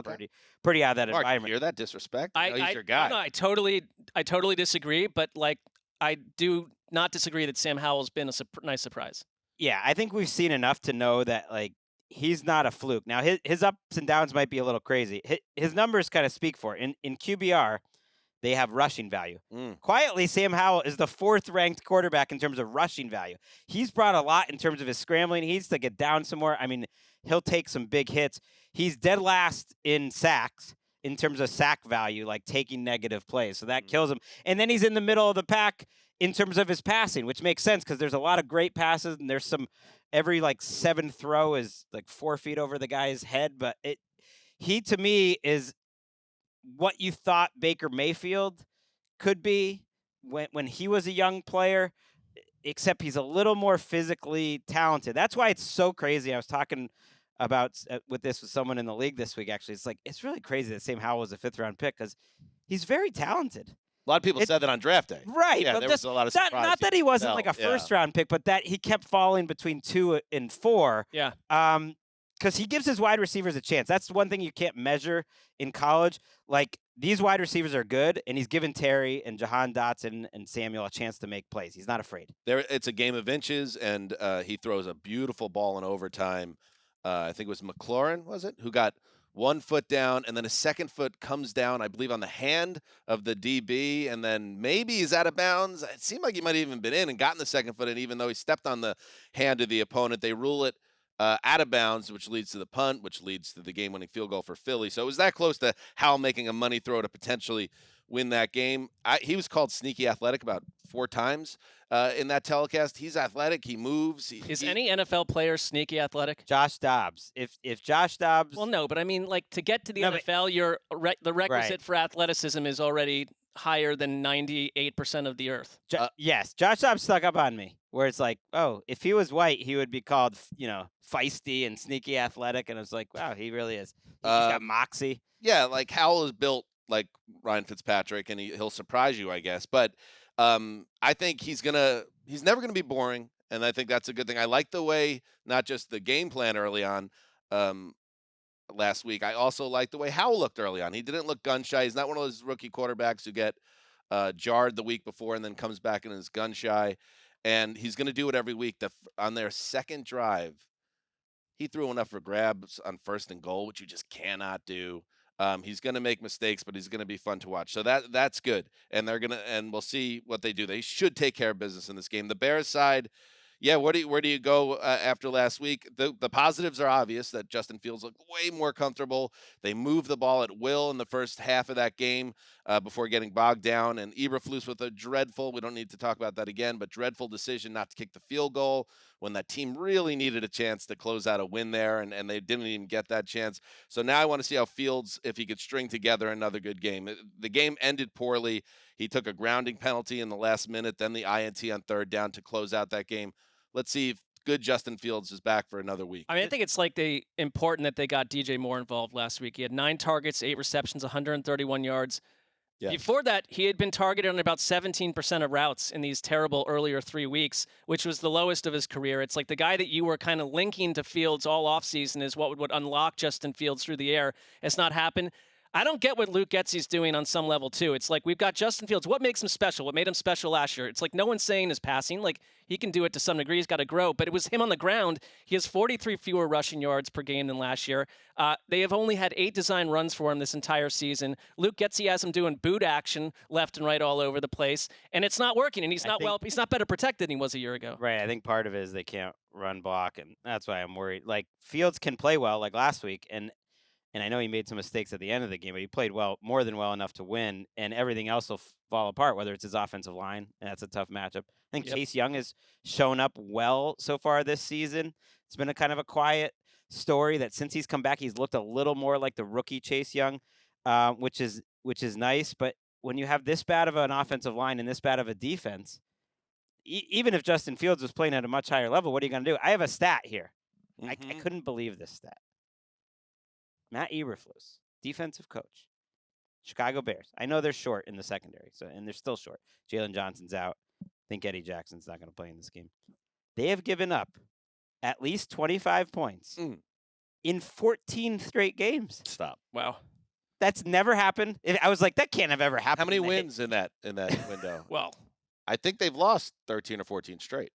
Purdy out of that Mark, environment. You hear that disrespect? He's your guy. No, I totally disagree, but like I do not disagree that Sam Howell's been a nice surprise. Yeah, I think we've seen enough to know that like he's not a fluke. Now his ups and downs might be a little crazy. His numbers kind of speak for it. In QBR, they have rushing value. Quietly, Sam Howell is the 4th-ranked quarterback in terms of rushing value. He's brought a lot in terms of his scrambling. He needs to get down some more. I mean, he'll take some big hits. He's dead last in sacks in terms of sack value, like taking negative plays. So that kills him. And then he's in the middle of the pack in terms of his passing, which makes sense because there's a lot of great passes and there's some every like 7th throw is like 4 feet over the guy's head. But he to me is what you thought Baker Mayfield could be when he was a young player, except he's a little more physically talented. That's why it's so crazy. I was talking about with someone in the league this week, actually. It's like, it's really crazy that Sam Howell was a 5th-round pick because he's very talented. A lot of people said that on draft day. Right. Yeah, but there was a lot of surprise. Not that he wasn't like a 1st-round pick, but that he kept falling between 2 and 4. Yeah. Because he gives his wide receivers a chance. That's one thing you can't measure in college. Like, these wide receivers are good, and he's given Terry and Jahan Dotson and Samuel a chance to make plays. He's not afraid. It's a game of inches, and he throws a beautiful ball in overtime. I think it was McLaurin, was it, who got 1 foot down, and then a 2nd foot comes down, I believe, on the hand of the DB, and then maybe he's out of bounds. It seemed like he might have even been in and gotten the 2nd foot, and even though he stepped on the hand of the opponent, they rule it out of bounds, which leads to the punt, which leads to the game-winning field goal for Philly. So it was that close to Howell making a money throw to potentially win that game. He was called sneaky athletic about 4 times in that telecast. He's athletic. He moves. Is any NFL player sneaky athletic? Josh Dobbs. If Josh Dobbs. Well, no, but I mean, like to get to the NFL, the requisite for athleticism is already higher than 98% of the earth. Yes, Josh Dobbs stuck up on me. Where it's like, oh, if he was white, he would be called, feisty and sneaky athletic. And it's like, wow, he really is. He's got moxie. Yeah, like Howell is built like Ryan Fitzpatrick, and he'll surprise you, I guess. But I think he's never gonna be boring, and I think that's a good thing. I like the way not just the game plan early on last week. I also like the way Howell looked early on. He didn't look gun shy. He's not one of those rookie quarterbacks who get jarred the week before and then comes back and is gun shy. And he's going to do it every week. On their 2nd drive, he threw enough for grabs on 1st and goal, which you just cannot do. He's going to make mistakes, but he's going to be fun to watch. So that's good. And we'll see what they do. They should take care of business in this game. The Bears side, yeah. Where do you go after last week? The positives are obvious that Justin Fields looked way more comfortable. They moved the ball at will in the first half of that game before getting bogged down. And Eberflus with a dreadful, we don't need to talk about that again, but dreadful decision not to kick the field goal when that team really needed a chance to close out a win there, and they didn't even get that chance. So now I want to see how Fields, if he could string together another good game. The game ended poorly. He took a grounding penalty in the last minute, then the INT on 3rd down to close out that game. Let's see if good Justin Fields is back for another week. I mean, I think it's like important that they got DJ Moore involved last week. He had 9 targets, 8 receptions, 131 yards. Yes. Before that, he had been targeted on about 17% of routes in these terrible earlier 3 weeks, which was the lowest of his career. It's like the guy that you were kind of linking to Fields all offseason is what would unlock Justin Fields through the air. It's not happened. I don't get what Luke Getsy's doing on some level, too. It's like we've got Justin Fields. What makes him special? What made him special last year? It's like no one's saying his passing. Like, he can do it to some degree. He's got to grow. But it was him on the ground. He has 43 fewer rushing yards per game than last year. They have only had 8 design runs for him this entire season. Luke Getsy has him doing boot action left and right all over the place. And it's not working. And he's not better protected than he was a year ago. Right. I think part of it is they can't run block. And that's why I'm worried. Like, Fields can play well, like last week. And And I know he made some mistakes at the end of the game, but he played well, more than well enough to win, and everything else will fall apart, whether it's his offensive line, and that's a tough matchup. I think Chase Young has shown up well so far this season. It's been a kind of a quiet story that since he's come back, he's looked a little more like the rookie Chase Young, which is nice. But when you have this bad of an offensive line and this bad of a defense, even if Justin Fields was playing at a much higher level, what are you going to do? I have a stat here. I couldn't believe this stat. Matt Eberflus, defensive coach, Chicago Bears. I know they're short in the secondary, and they're still short. Jalen Johnson's out. I think Eddie Jackson's not going to play in this game. They have given up at least 25 points in 14 straight games. Stop. Wow. That's never happened. I was like, that can't have ever happened. How many wins in that window? Well, I think they've lost 13 or 14 straight.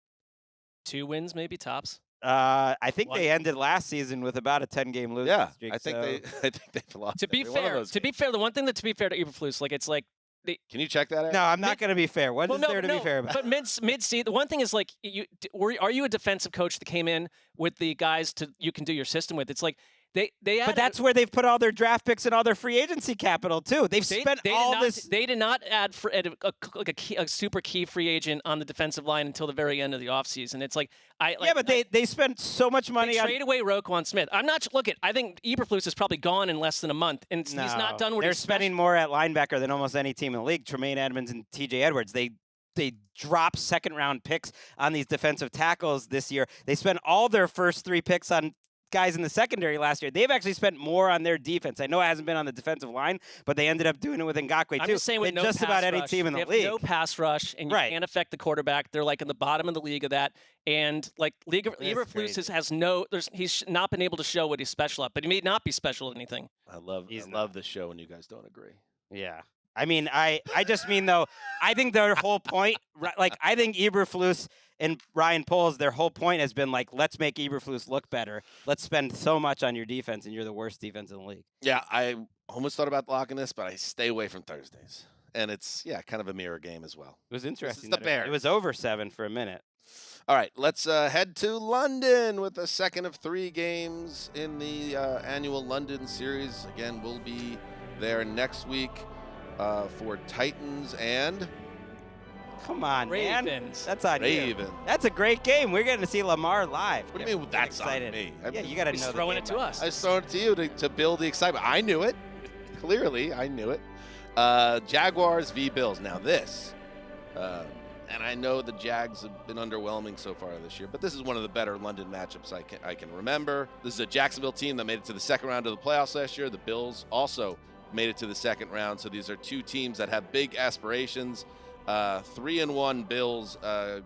2 wins, maybe tops. I think they ended last season with about a 10-game losing streak. I think they've lost. To be fair, the one thing to be fair to Eberflus, like it's like. Can you check that out? No, I'm not going to be fair. What is there to be fair about? But mid-season, the one thing is like, are you a defensive coach that came in with the guys you can do your system with? It's like they. But that's where they've put all their draft picks and all their free agency capital too. They did not add a super key free agent on the defensive line until the very end of the offseason. It's like they spent so much money. They trade away Roquan Smith. I think Eberflus is probably gone in less than a month, and he's not done. They're spending more at linebacker than almost any team in the league. Tremaine Edmonds and T.J. Edwards. They drop second-round picks on these defensive tackles this year. They spent all their first 3 picks on guys in the secondary last year. They've actually spent more on their defense. I know it hasn't been on the defensive line, but they ended up doing it with Ngakoue too. I'm just saying with just about any team in the league. No pass rush, and you can't affect the quarterback. They're like in the bottom of the league of that. And like Eberflus he's not been able to show what he's special at, but he may not be special at anything. I love this show when you guys don't agree. Yeah. I mean, I just mean, though, I think their whole point, like, I think Eberflus and Ryan Poles, their whole point has been, like, let's make Eberflus look better. Let's spend so much on your defense, and you're the worst defense in the league. Yeah, I almost thought about locking this, but I stay away from Thursdays. And it's, kind of a mirror game as well. It was interesting. The Bears. It was over 7 for a minute. All right, let's head to London with the second of 3 games in the annual London series. Again, we'll be there next week. For Titans and come on, Ravens. Man. That's on Ravens. You. That's a great game. We're getting to see Lamar live. What do you mean that's excited. On me? Yeah, you got to know. Throwing it to us. I was throwing it to you to build the excitement. I knew it. Clearly, I knew it. Jaguars v. Bills. Now this, and I know the Jags have been underwhelming so far this year, but this is one of the better London matchups I can remember. This is a Jacksonville team that made it to the second round of the playoffs last year. The Bills also made it to the second round. So these are 2 teams that have big aspirations. 3-1 Bills,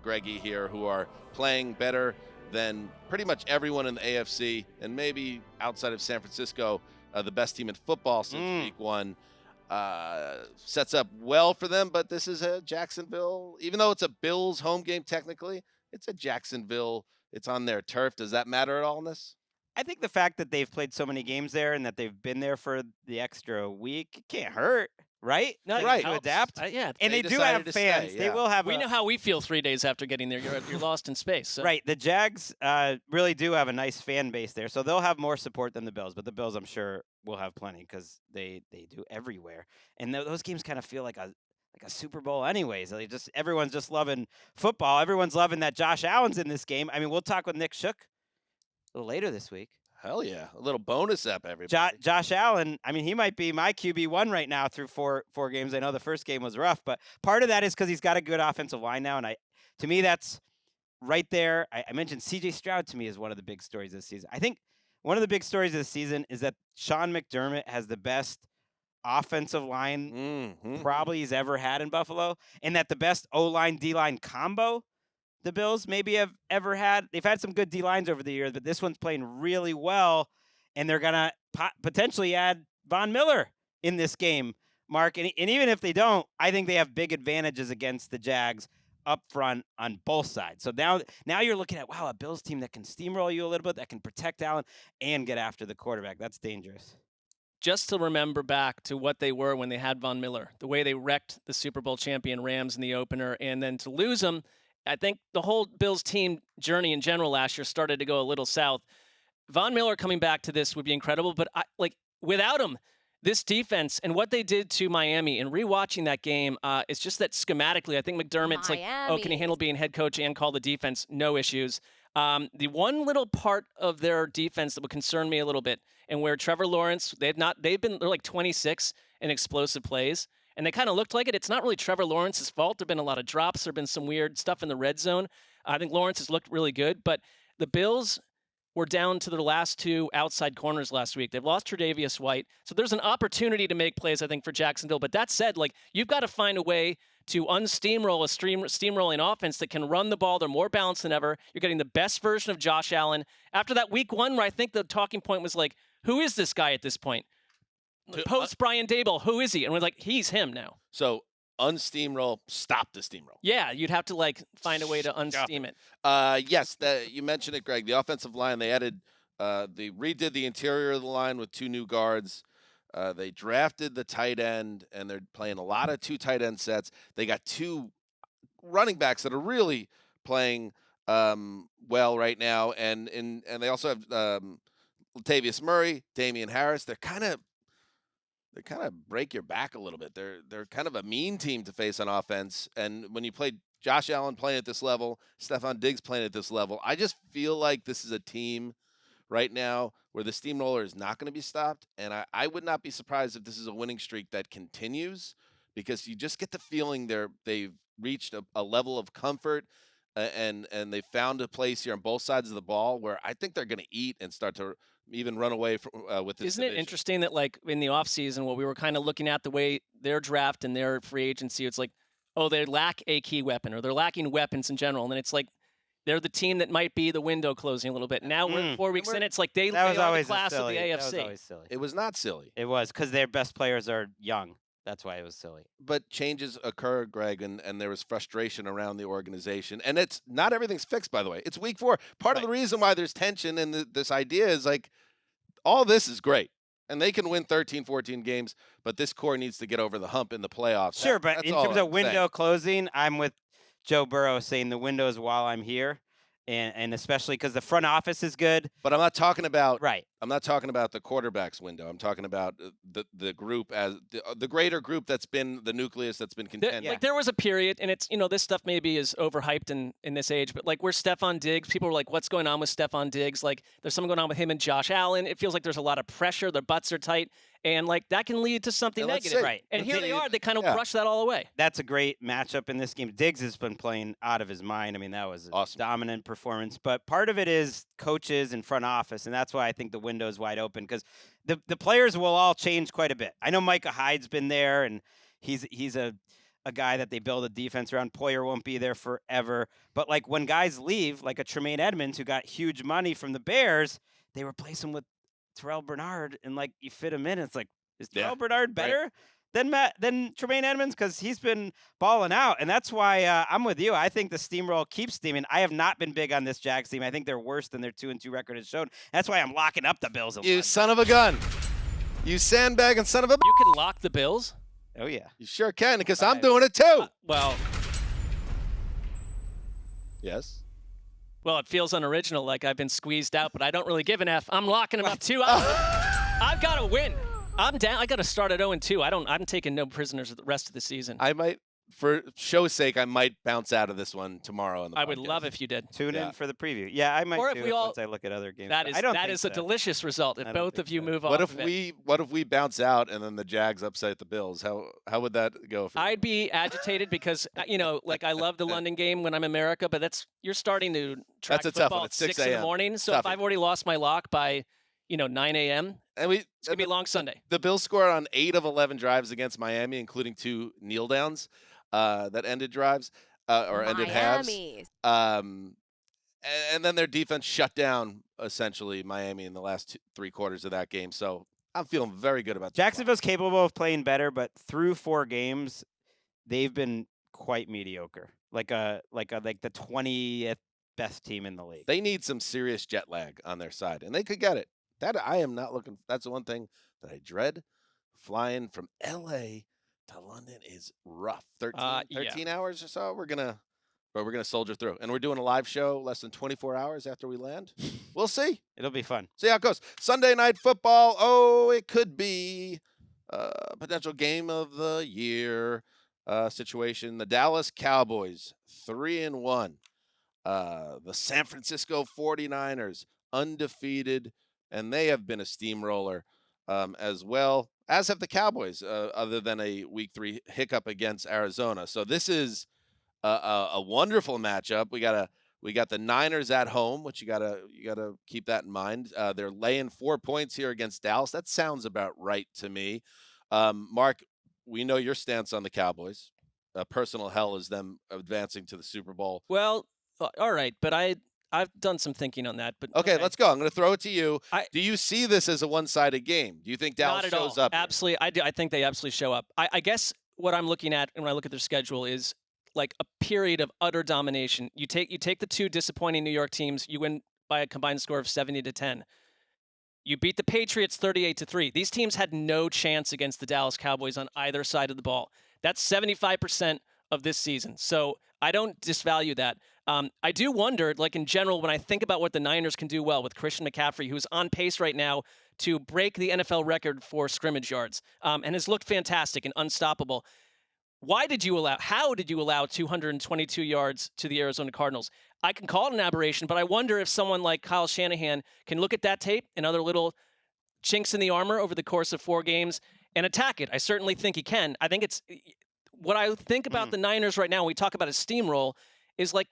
Greggy here, who are playing better than pretty much everyone in the AFC, and maybe outside of San Francisco, the best team in football since week 1. Sets up well for them, but this is a Jacksonville. Even though it's a Bills home game technically, it's a Jacksonville. It's on their turf. Does that matter at all in this? I think the fact that they've played so many games there and that they've been there for the extra week, it can't hurt, right? No, right. To adapt. And they do have fans. Stay, They will have. We know how we feel 3 days after getting there. You're lost in space. So. Right. The Jags really do have a nice fan base there, so they'll have more support than the Bills. But the Bills, I'm sure, will have plenty because they do everywhere. And those games kind of feel like a Super Bowl anyways. Everyone's just loving football. Everyone's loving that Josh Allen's in this game. I mean, we'll talk with Nick Shook a little later this week. Hell yeah. A little bonus up, everybody. Josh Allen, I mean, he might be my QB1 right now through four games. I know the first game was rough, but part of that is because he's got a good offensive line now. And to me, that's right there. I mentioned C.J. Stroud to me is one of the big stories this season. I think one of the big stories this season is that Sean McDermott has the best offensive line probably he's ever had in Buffalo, and that the best O-line, D-line combo the Bills maybe have ever had. They've had some good D-lines over the years, but this one's playing really well, and they're going to potentially add Von Miller in this game, Mark. And even if they don't, I think they have big advantages against the Jags up front on both sides. So now you're looking at, wow, a Bills team that can steamroll you a little bit, that can protect Allen and get after the quarterback. That's dangerous. Just to remember back to what they were when they had Von Miller, the way they wrecked the Super Bowl champion Rams in the opener, and then to lose them, I think the whole Bills team journey in general last year started to go a little south. Von Miller coming back to this would be incredible, but without him, this defense and what they did to Miami and rewatching that game, it's just that schematically, I think McDermott's like, oh, can he handle being head coach and call the defense? No issues. The one little part of their defense that would concern me a little bit, and where Trevor Lawrence, they're like 26 in explosive plays, and they kind of looked like it. It's not really Trevor Lawrence's fault. There've been a lot of drops. There've been some weird stuff in the red zone. I think Lawrence has looked really good, but the Bills were down to their last 2 outside corners last week. They've lost Tre'Davious White. So there's an opportunity to make plays, I think, for Jacksonville. But that said, like, you've got to find a way to unsteamroll a steamrolling offense that can run the ball. They're more balanced than ever. You're getting the best version of Josh Allen. After that week 1 where I think the talking point was like, who is this guy at this point? Post Brian Daboll, who is he? And we're like, he's him now. So unsteamroll, stop the steamroll. Yeah, you'd have to like find a way to unsteam it. Yes, you mentioned it, Greg. The offensive line, they redid the interior of the line with 2 new guards. They drafted the tight end, and they're playing a lot of 2 tight end sets. They got 2 running backs that are really playing well right now, and they also have Latavius Murray, Damian Harris. They kind of break your back a little bit. They're kind of a mean team to face on offense. And when you play Josh Allen playing at this level, Stephon Diggs playing at this level, I just feel like this is a team right now where the steamroller is not going to be stopped. And I would not be surprised if this is a winning streak that continues, because you just get the feeling they've reached a level of comfort and they found a place here on both sides of the ball where I think they're going to eat and start to even run away with this. Isn't it interesting that, like, in the offseason, what we were kind of looking at the way their draft and their free agency, it's like, oh, they lack a key weapon, or they're lacking weapons in general. And then it's like they're the team that might be the window closing a little bit. Now we're 4 weeks in. It's like they are the class of the AFC. That was always silly. It was not silly. It was, because their best players are young. That's why it was silly. But changes occur, Greg, and there was frustration around the organization. And it's not everything's fixed, by the way. It's week 4. Part of the reason why there's tension and this idea is like, all this is great. And they can win 13, 14 games, but this core needs to get over the hump in the playoffs. Sure, but in terms of window closing, I'm with Joe Burrow saying the window is while I'm here. And especially because the front office is good. But I'm not talking about right. I'm not talking about the quarterback's window. I'm talking about the group as the greater group that's been the nucleus that's been contending. Like, there was a period, and it's, this stuff maybe is overhyped in this age, but like, where Stephon Diggs, people were like, what's going on with Stephon Diggs? Like, there's something going on with him and Josh Allen. It feels like there's a lot of pressure. Their butts are tight. And like, that can lead to something negative. Right. And here they are. They kind of brush that all away. That's a great matchup in this game. Diggs has been playing out of his mind. I mean, that was a dominant performance. But part of it is coaches and front office, and that's why I think the window is wide open, because the players will all change quite a bit. I know Micah Hyde's been there, and he's a guy that they build a defense around. Poyer won't be there forever. But like, when guys leave, like a Tremaine Edmonds who got huge money from the Bears, they replace him with Terrell Bernard, and like, you fit him in. It's like, is Terrell Bernard better than Tremaine Edmonds? Because he's been balling out, and that's why I'm with you. I think the steamroll keeps steaming. I have not been big on this Jags team. I think they're worse than their 2-2 record has shown. That's why I'm locking up the Bills. You son of a gun! You sandbagging son of a. You can lock the Bills. Oh yeah, you sure can, because I'm doing it too. Well, yes. Well, it feels unoriginal, like I've been squeezed out, but I don't really give an F. I'm locking them up too. I've got to win. I'm down. I got to start at 0-2. I'm taking no prisoners the rest of the season. I might, for show's sake, I might bounce out of this one tomorrow on the podcast. I would love if you did. Tune in for the preview. Yeah, I might do it once I look at other games. That is a delicious result if both of you move on. What if we bounce out and then the Jags upset the Bills? How would that go? I'd be agitated because like, I love the London game when I'm in America, but you're starting to track football at 6 in the morning. So if I've already lost my lock by 9 a.m. And it's gonna be a long Sunday. The Bills scored on 8 of 11 drives against Miami, including 2 kneel downs that ended drives or ended halves. And then their defense shut down essentially Miami in the last 3 quarters of that game. So I'm feeling very good about that. Jacksonville's capable of playing better, but through 4 games, they've been quite mediocre. Like the 20th best team in the league. They need some serious jet lag on their side, and they could get it. That I am not looking. That's the one thing that I dread. Flying from LA to London is rough. 13 hours or so. We're gonna but we're going to soldier through. And we're doing a live show less than 24 hours after we land. We'll see. It'll be fun. See how it goes. Sunday Night Football. Oh, it could be a potential game of the year situation. The Dallas Cowboys, 3-1. The San Francisco 49ers, undefeated, and they have been a steamroller as well, as have the Cowboys, other than a Week 3 hiccup against Arizona. So this is a wonderful matchup. We got the Niners at home, which you gotta keep that in mind. They're laying 4 points here against Dallas. That sounds about right to me. Mark, we know your stance on the Cowboys. Personal hell is them advancing to the Super Bowl. Well, all right, but I've done some thinking on that. But okay, let's go. I'm going to throw it to you. Do you see this as a one-sided game? Do you think Dallas shows up? Absolutely, I do. I think they absolutely show up. I guess what I'm looking at when I look at their schedule is like a period of utter domination. You take the two disappointing New York teams, you win by a combined score of 70-10. You beat the Patriots 38-3. These teams had no chance against the Dallas Cowboys on either side of the ball. That's 75% of this season. So I don't disvalue that. I do wonder, like in general, when I think about what the Niners can do well with Christian McCaffrey, who's on pace right now to break the NFL record for scrimmage yards and has looked fantastic and unstoppable. How did you allow 222 yards to the Arizona Cardinals? I can call it an aberration, but I wonder if someone like Kyle Shanahan can look at that tape and other little chinks in the armor over the course of 4 games and attack it. I certainly think he can. I think it's what I think about the Niners right now when we talk about a steamroll is like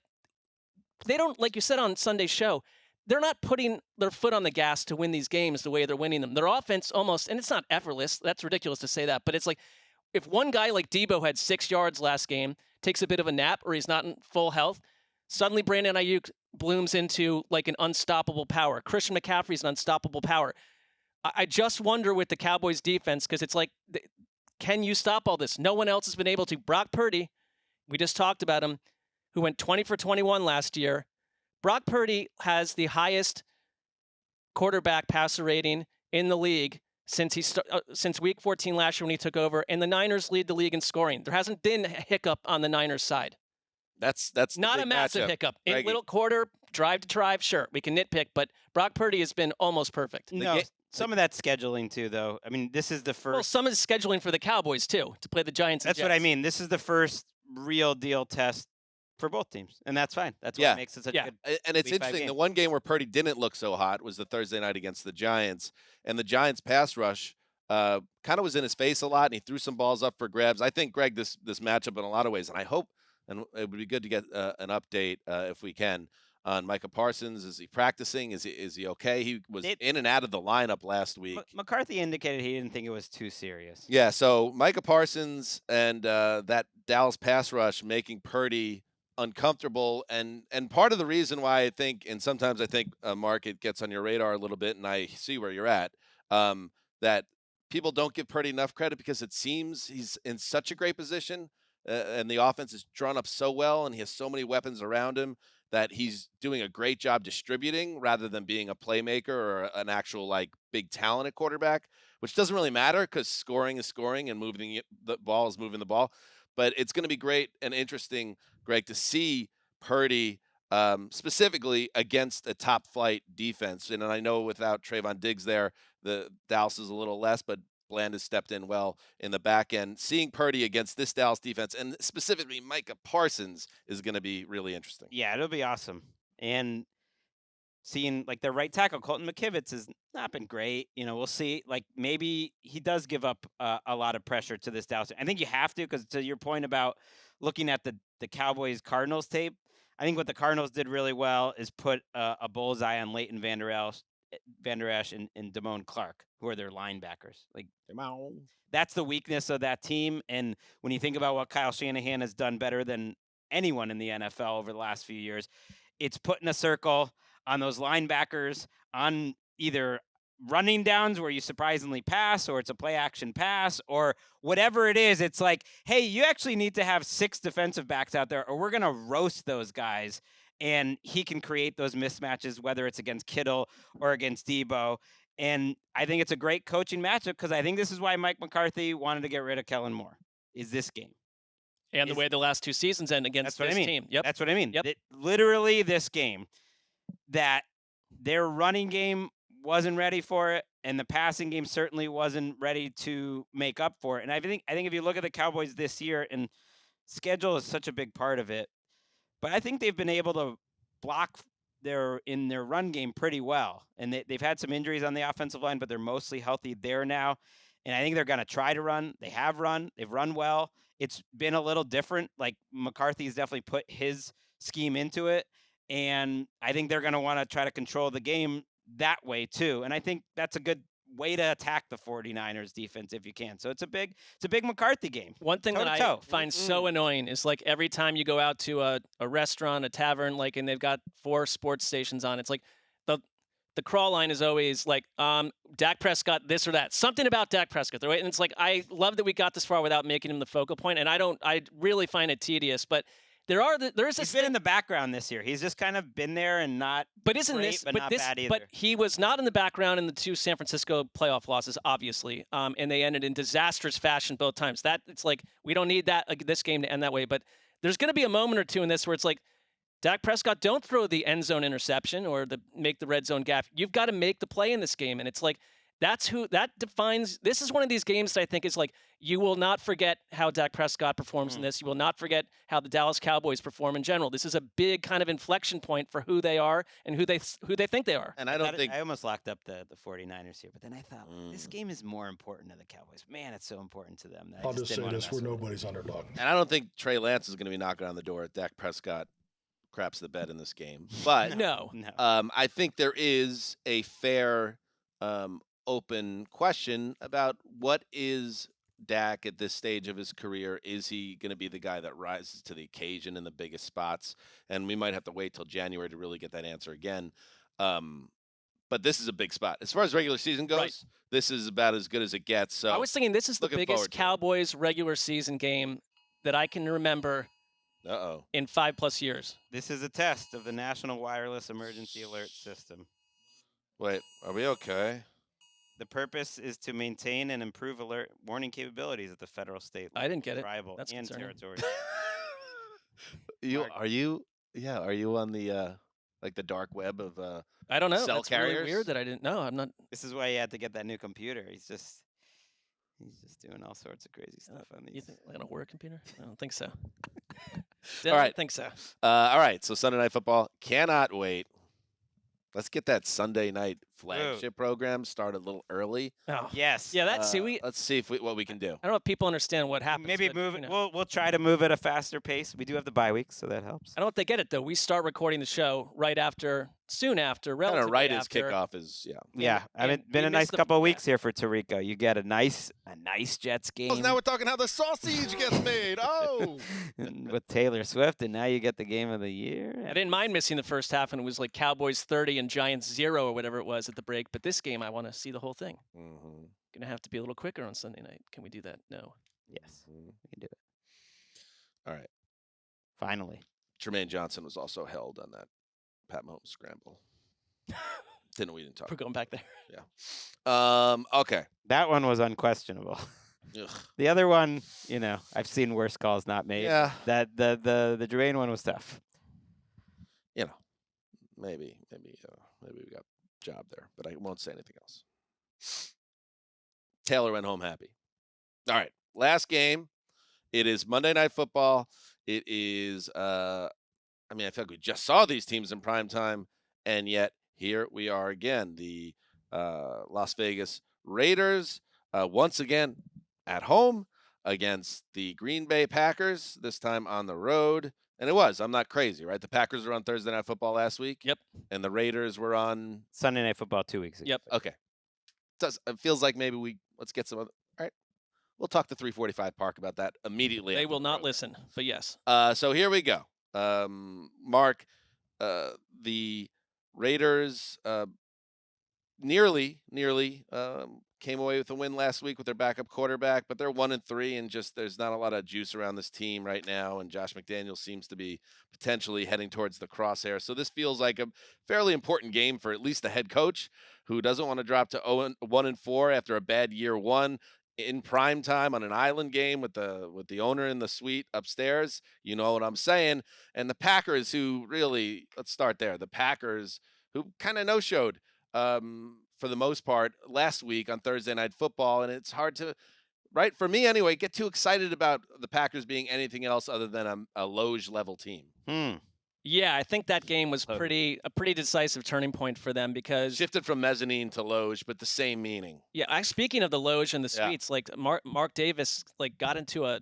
they don't, like you said on Sunday's show, they're not putting their foot on the gas to win these games the way they're winning them. Their offense almost, and it's not effortless. That's ridiculous to say that, but it's like if one guy like Debo had 6 yards last game, takes a bit of a nap, or he's not in full health, suddenly Brandon Ayuk blooms into like an unstoppable power. Christian McCaffrey's an unstoppable power. I just wonder with the Cowboys defense, because it's like, can you stop all this? No one else has been able to. Brock Purdy, we just talked about him, who went 20 for 21 last year. Brock Purdy has the highest quarterback passer rating in the league since Week 14 last year when he took over, and the Niners lead the league in scoring. There hasn't been a hiccup on the Niners side. That's not a massive hiccup. In little quarter, drive to drive, sure, we can nitpick, but Brock Purdy has been almost perfect. No, some of that scheduling too, though. I mean, this is the first. Well, some of the scheduling for the Cowboys too, to play the Giants. That's what I mean. This is the first real deal test for both teams, and that's fine. That's what makes it such a good. And it's interesting. The one game where Purdy didn't look so hot was the Thursday night against the Giants, and the Giants' pass rush kind of was in his face a lot, and he threw some balls up for grabs. I think, Greg, this matchup in a lot of ways, and I hope, and it would be good to get an update if we can on Micah Parsons. Is he practicing? Is he okay? He was in and out of the lineup last week. McCarthy indicated he didn't think it was too serious. Yeah, so Micah Parsons and that Dallas pass rush making Purdy uncomfortable, and part of the reason why I think, and sometimes I think, Mark, it gets on your radar a little bit, and I see where you're at, that people don't give Purdy enough credit because it seems he's in such a great position, and the offense is drawn up so well, and he has so many weapons around him that he's doing a great job distributing rather than being a playmaker or an actual like big talented quarterback, which doesn't really matter because scoring is scoring and moving the ball is moving the ball. But it's going to be great and interesting, Greg, to see Purdy specifically against a top flight defense. And I know without Trayvon Diggs there, the Dallas is a little less, but Bland has stepped in well in the back end. Seeing Purdy against this Dallas defense, and specifically Micah Parsons, is going to be really interesting. Yeah, it'll be awesome. And seeing like their right tackle, Colton McKivitz, has not been great. You know, we'll see. Like maybe he does give up a lot of pressure to this Dallas. I think you have to, because to your point about looking at the Cowboys-Cardinals tape, I think what the Cardinals did really well is put a bullseye on Leighton Vander Esch and Damone Clark, who are their linebackers. Like that's the weakness of that team. And when you think about what Kyle Shanahan has done better than anyone in the NFL over the last few years, it's putting a circle on those linebackers on either running downs where you surprisingly pass, or it's a play action pass, or whatever it is. It's like, hey, you actually need to have 6 defensive backs out there, or we're going to roast those guys. And he can create those mismatches, whether it's against Kittle or against Debo. And I think it's a great coaching matchup, because I think this is why Mike McCarthy wanted to get rid of Kellen Moore, is this game. And the way the last 2 seasons end against this team. Yep. That's what I mean. Yep. Literally this game, that their running game wasn't ready for it, and the passing game certainly wasn't ready to make up for it. And I think if you look at the Cowboys this year, and schedule is such a big part of it, but I think they've been able to block in their run game pretty well. And they've had some injuries on the offensive line, but they're mostly healthy there now. And I think they're going to try to run. They have run. They've run well. It's been a little different. Like, McCarthy's definitely put his scheme into it. And I think they're going to want to try to control the game that way too. And I think that's a good way to attack the 49ers defense if you can. So it's a big McCarthy game. One thing that I find so annoying is, like, every time you go out to a restaurant, a tavern, like, and they've got 4 sports stations on, it's like the crawl line is always like, Dak Prescott, this or that. Something about Dak Prescott, right? And it's like, I love that we got this far without making him the focal point, and I really find it tedious, but there is He's been in the background this year. He's just kind of been there and not but isn't great, this but but not this bad either. but he was not in the background in the 2 San Francisco playoff losses, obviously, and they ended in disastrous fashion both times. That it's like, we don't need that this game to end that way, but there's going to be a moment or two in this where it's like, Dak Prescott, don't throw the end zone interception or make the red zone gap. You've got to make the play in this game, and it's like, that defines. This is one of these games that I think is like, you will not forget how Dak Prescott performs in this. You will not forget how the Dallas Cowboys perform in general. This is a big kind of inflection point for who they are and who they think they are. And I almost locked up the 49ers here, but then I thought, this game is more important to the Cowboys. Man, it's so important to them. I'll just say this: we're nobody's underdog. And I don't think Trey Lance is going to be knocking on the door at Dak Prescott craps the bed in this game. But no. I think there is a fair open question about what is Dak at this stage of his career. Is he going to be the guy that rises to the occasion in the biggest spots? And we might have to wait till January to really get that answer again. But this is a big spot. As far as regular season goes, right, this is about as good as it gets. So I was thinking this is the biggest Cowboys regular season game that I can remember in 5+ years. This is a test of the National Wireless Emergency Alert System. Wait, are we okay? The purpose is to maintain and improve alert warning capabilities at the federal, state, I didn't get it. tribal, That's and concerning. territory. Are you on the like the dark web of I don't know. cell That's carriers? really weird that I didn't know. I'm not. This is why he had to get that new computer. He's just doing all sorts of crazy stuff on these. You think on a work computer? I don't think so. All right. I think so. All right. So Sunday Night Football, cannot wait. Let's get that Sunday night flagship program started a little early. Oh yes. Yeah. Let's see what we can do. I don't know if people understand what happens. Maybe but, move it. you know. We'll try to move at a faster pace. We do have the bye week, so that helps. I don't know if they get it though. We start recording the show soon after, Kind relatively of right as after. kickoff is Yeah, I mean, been a nice couple of weeks here for Tarico. You get a nice Jets game. Now we're talking how the sausage gets made. Oh, and with Taylor Swift, and now you get the game of the year. I didn't mind missing the first half, and it was like Cowboys 30 and Giants 0 or whatever it was at the break. But this game, I want to see the whole thing. Mm-hmm. Gonna have to be a little quicker on Sunday night. Can we do that? No. Yes, we can do it. All right. Finally, Jermaine Johnson was also held on that Pat Mahomes scramble. We didn't talk. We're going back there. Yeah. Okay. that one was unquestionable. Ugh. The other one, I've seen worse calls not made. Yeah. That the Jermaine one was tough. Maybe we got a job there, but I won't say anything else. Taylor went home happy. All right. Last game. It is Monday Night Football. It is, I feel like we just saw these teams in prime time, and yet here we are again. The Las Vegas Raiders, once again at home against the Green Bay Packers, this time on the road. And I'm not crazy, right? The Packers were on Thursday Night Football last week. Yep. And the Raiders were on Sunday Night Football 2 weeks ago. Yep. Okay. It feels like maybe let's get some other. All right. We'll talk to 345 Park about that immediately. They will not listen, but yes. So here we go. Mark, the Raiders nearly came away with a win last week with their backup quarterback, but they're 1-3, and just there's not a lot of juice around this team right now, and Josh McDaniels seems to be potentially heading towards the crosshair. So this feels like a fairly important game for at least the head coach, who doesn't want to drop to 1-4 after a bad year one. in prime time on an island game with the owner in the suite upstairs. You know what I'm saying? And the Packers, who really, let's start there. The Packers, who kind of no-showed for the most part last week on Thursday Night Football, and it's hard to, right, for me anyway, get too excited about the Packers being anything else other than a Loge level team. Yeah, I think that game was a pretty decisive turning point for them because shifted from mezzanine to Loge, but the same meaning. Yeah, speaking of the Loge and the suites, like Mark Davis like got into a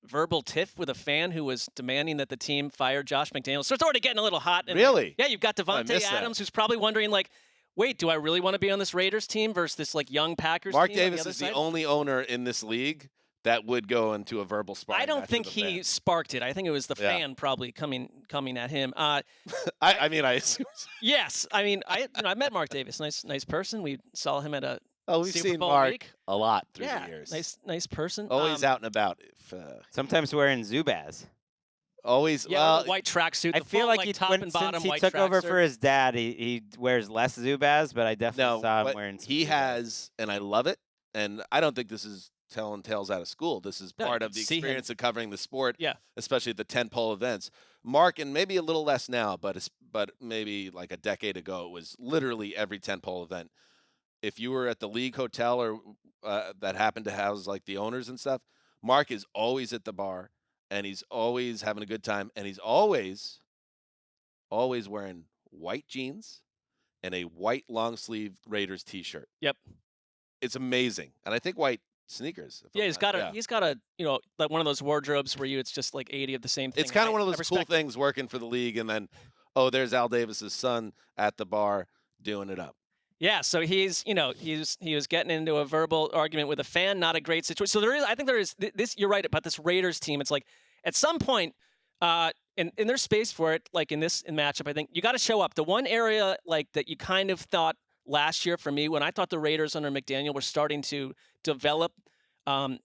verbal tiff with a fan who was demanding that the team fire Josh McDaniels. So it's already getting a little hot. And really? Yeah, you've got Devontae Adams, who's probably wondering like, wait, do I really want to be on this Raiders team versus this like young Packers Mark team? Davis is the only owner in this league that would go into a verbal sparring. I don't think he sparked it. I think it was the fan probably coming at him. I assume. Yes, I mean, I met Mark Davis. Nice person. We saw him at a we've Super seen Bowl Mark week. a lot through the years. Nice person. Always out and about. Sometimes wearing Zubaz. Always. Yeah, white tracksuit. I feel like he top and bottom since he white took over tracksuit. for his dad, he wears less Zubaz, but I definitely saw him wearing. He has, and I love it. And I don't think this is telling tales out of school. This is part of the experience of covering the sport, especially at the tentpole events. Mark, and maybe a little less now, but maybe like a decade ago, it was literally every tentpole event. If you were at the League Hotel or that happened to house like the owners and stuff, Mark is always at the bar, and he's always having a good time, and he's always wearing white jeans and a white long sleeve Raiders t-shirt. Yep, it's amazing, and I think white sneakers. Yeah, he's got a like one of those wardrobes where it's just like 80 of the same thing. It's kind of one of those cool things working for the league, and then there's Al Davis's son at the bar doing it up. Yeah, so he was getting into a verbal argument with a fan, not a great situation. So I think there is this. You're right about this Raiders team. It's like at some point, and there's space for it. Like in matchup, I think you got to show up. The one area like that you kind of thought last year for me when I thought the Raiders under McDaniel were starting to develop an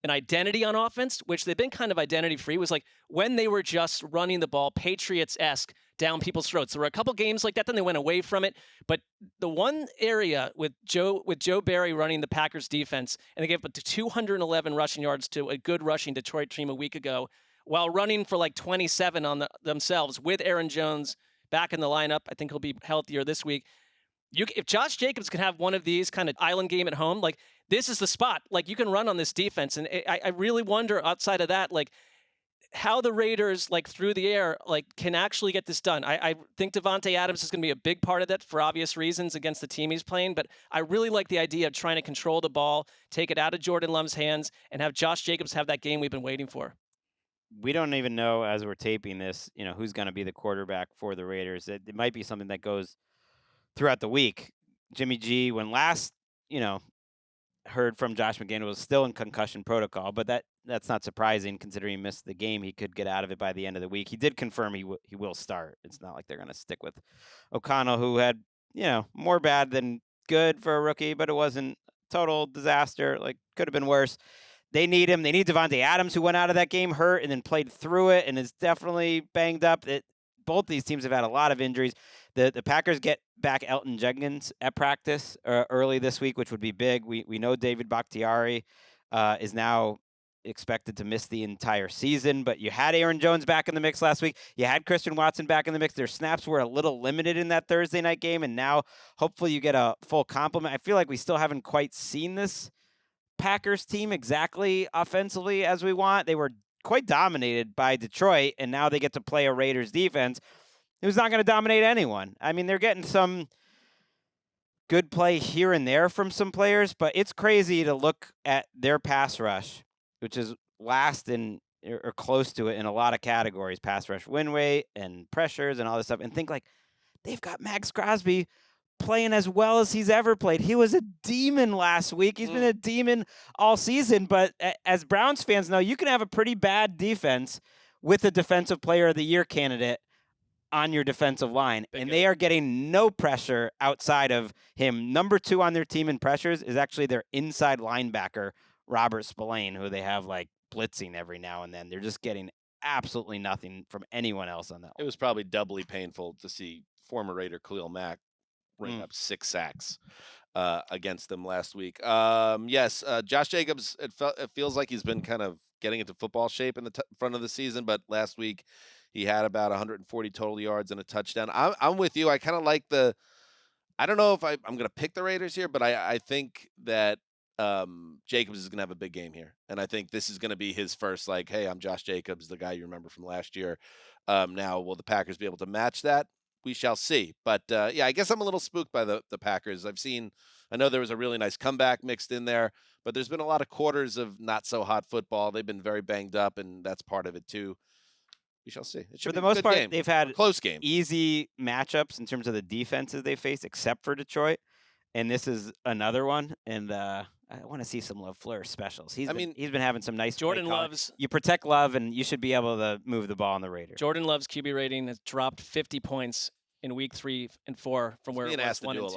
identity on offense, which they've been kind of identity free, was like when they were just running the ball Patriots-esque down people's throats. There were a couple games like that, then they went away from it. But the one area with Joe Barry running the Packers defense, and they gave up to 211 rushing yards to a good rushing Detroit team a week ago, while running for like 27 on themselves with Aaron Jones back in the lineup. I think he'll be healthier this week. If Josh Jacobs can have one of these kind of island game at home, like this is the spot. Like you can run on this defense, and I really wonder outside of that, like how the Raiders, like through the air, like can actually get this done. I think Devontae Adams is going to be a big part of that for obvious reasons against the team he's playing. But I really like the idea of trying to control the ball, take it out of Jordan Love's hands, and have Josh Jacobs have that game we've been waiting for. We don't even know as we're taping this, who's going to be the quarterback for the Raiders. It might be something that goes throughout the week. Jimmy G, when last, heard from Josh McDaniels, was still in concussion protocol, but that's not surprising considering he missed the game. He could get out of it by the end of the week. He did confirm he will start. It's not like they're going to stick with O'Connell, who had, more bad than good for a rookie, but it wasn't total disaster. Like, could have been worse. They need him. They need Devontae Adams, who went out of that game hurt and then played through it and is definitely banged up. Both these teams have had a lot of injuries. The Packers get back Elton Jenkins at practice early this week, which would be big. We know David Bakhtiari is now expected to miss the entire season, but you had Aaron Jones back in the mix last week. You had Christian Watson back in the mix. Their snaps were a little limited in that Thursday night game, and now hopefully you get a full complement. I feel like we still haven't quite seen this Packers team exactly offensively as we want. They were quite dominated by Detroit, and now they get to play a Raiders defense who's not going to dominate anyone. I mean, they're getting some good play here and there from some players, but it's crazy to look at their pass rush, which is last in or close to it in a lot of categories, pass rush win rate and pressures and all this stuff, and think like they've got Max Crosby playing as well as he's ever played. He was a demon last week. He's been a demon all season, but as Browns fans know, you can have a pretty bad defense with a defensive player of the year candidate on your defensive line, and they are getting no pressure outside of him. Number 2 on their team in pressures is actually their inside linebacker, Robert Spillane, who they have like blitzing every now and then. They're just getting absolutely nothing from anyone else on that line. It was probably doubly painful to see former Raider Khalil Mack ring up 6 sacks against them last week. Yes, Josh Jacobs, it feels like he's been kind of getting into football shape in the front of the season, but last week he had about 140 total yards and a touchdown. I'm with you. I kind of like I don't know if I'm going to pick the Raiders here, but I think that Jacobs is going to have a big game here. And I think this is going to be his first, like, hey, I'm Josh Jacobs, the guy you remember from last year. Now, will the Packers be able to match that? We shall see. But, yeah, I guess I'm a little spooked by the Packers. I know there was a really nice comeback mixed in there, but there's been a lot of quarters of not so hot football. They've been very banged up, and that's part of it too. We shall see. For the most part, they've had close game, easy matchups in terms of the defenses they face, except for Detroit. And this is another one. And I want to see some LaFleur specials. He's been having some nice. Jordan Love's. You protect Love, and you should be able to move the ball on the Raiders. Jordan Love's QB rating has dropped 50 points in week 3 and 4 from where it was 1 and 2.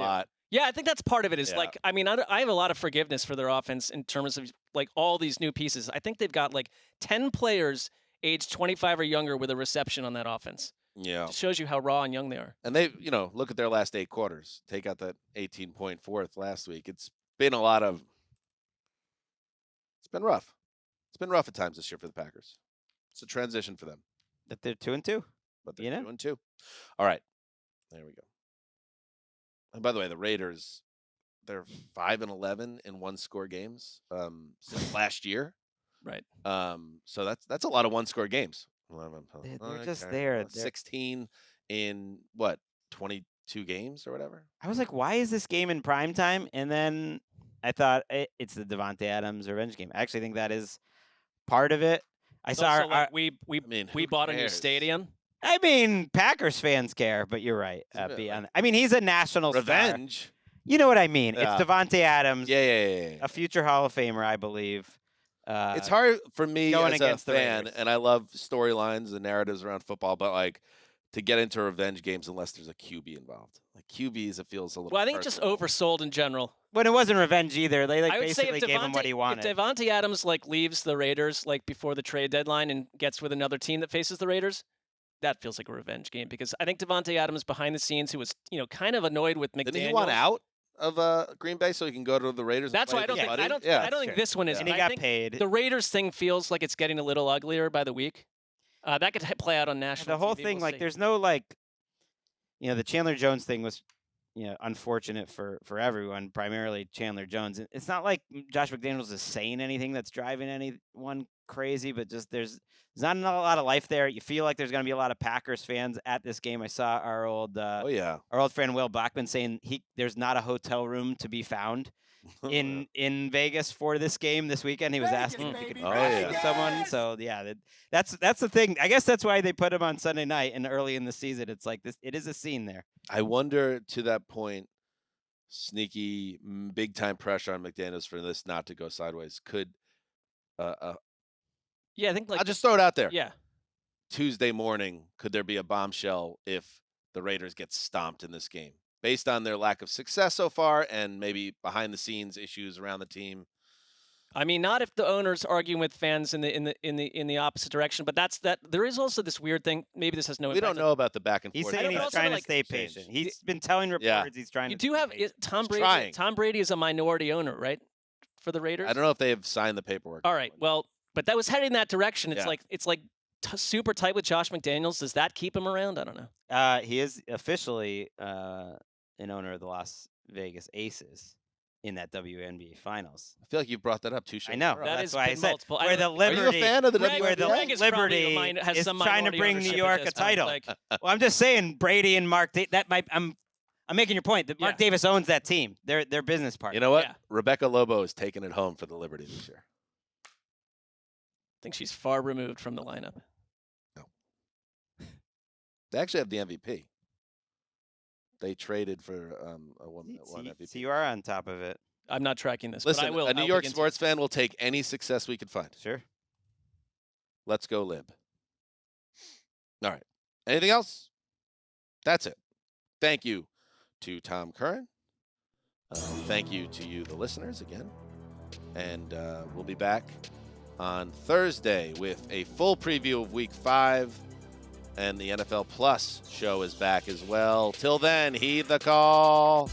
Yeah, I think that's part of it. I have a lot of forgiveness for their offense in terms of like all these new pieces. I think they've got like 10 players aged 25 or younger with a reception on that offense. Yeah. It shows you how raw and young they are. And they, look at their last 8 quarters. Take out that 18-point fourth last week. It's been rough. It's been rough at times this year for the Packers. It's a transition for them. That they're 2-2. But they're 2-2. All right. There we go. And by the way, the Raiders, they're 5-11 in 1-score games since last year. Right. So that's a lot of 1-score games. They're just there. 16 in 22 games or whatever. I was like, why is this game in primetime? And then I thought it's the Devontae Adams revenge game. I actually think that is part of it. We bought a new stadium. I mean, Packers fans care, but you're right. He's a national revenge. Star. You know what I mean? Yeah. It's Devontae Adams. Yeah. A future Hall of Famer, I believe. It's hard for me going as against a the fan, Raiders. and I love storylines and narratives around football, but like to get into revenge games unless there's a QB involved. Like QBs, it feels a little. Well, I think it's just oversold in general. When it wasn't revenge either, they I would basically say gave him what he wanted. If Devontae Adams leaves the Raiders before the trade deadline and gets with another team that faces the Raiders, that feels like a revenge game because I think Devontae Adams behind the scenes, who was kind of annoyed with McDaniels. Didn't he want out of Green Bay so he can go to the Raiders? That's why I don't think this one is. And he got paid. The Raiders thing feels like it's getting a little uglier by the week. That could play out on national. The whole TV, thing, we'll see. there's no the Chandler Jones thing was, unfortunate for everyone, primarily Chandler Jones. It's not like Josh McDaniels is saying anything that's driving anyone crazy, but just there's not a lot of life there. You feel like there's going to be a lot of Packers fans at this game. I saw our old friend Will Blackman saying there's not a hotel room to be found in Vegas for this game this weekend. He was asking if he could crash with someone. So that's the thing. I guess that's why they put him on Sunday night and early in the season. It's like this. It is a scene there. I wonder, to that point, sneaky big time pressure on McDaniels for this not to go sideways. Could I think I'll just throw it out there. Yeah. Tuesday morning, could there be a bombshell if the Raiders get stomped in this game? Based on their lack of success so far and maybe behind the scenes issues around the team. I mean, not if the owner's arguing with fans in the opposite direction, but there is also this weird thing. Maybe this has no. We don't know about the back and forth. He's saying he's trying to stay patient. He's been telling reporters he's trying. You do have Tom Brady. Trying. Tom Brady is a minority owner, right, for the Raiders? I don't know if they have signed the paperwork. All right, well, but that was heading in that direction. It's like super tight with Josh McDaniels. Does that keep him around? I don't know. He is officially an owner of the Las Vegas Aces in that WNBA Finals. I feel like you brought that up 2 shows. I know. That's why I said where the Liberty. Are you a fan of the Greg, WNBA? Where the Greg is Liberty is trying to bring New York a title. Well, I'm just saying Brady and Mark. I'm making your point that Mark Davis owns that team. They're business partners. You know what? Yeah. Rebecca Lobo is taking it home for the Liberty this year. I think she's far removed from the lineup. No. They actually have the MVP. They traded for a woman that won MVP. So you are on top of it. I'm not tracking this, Listen, but I will. a New York sports fan will take any success we can find. Sure. Let's go Lib. All right. Anything else? That's it. Thank you to Tom Curren. Thank you to you, the listeners, again. And we'll be back on Thursday with a full preview of Week 5 And the NFL Plus show is back as well. Till then, heed the call.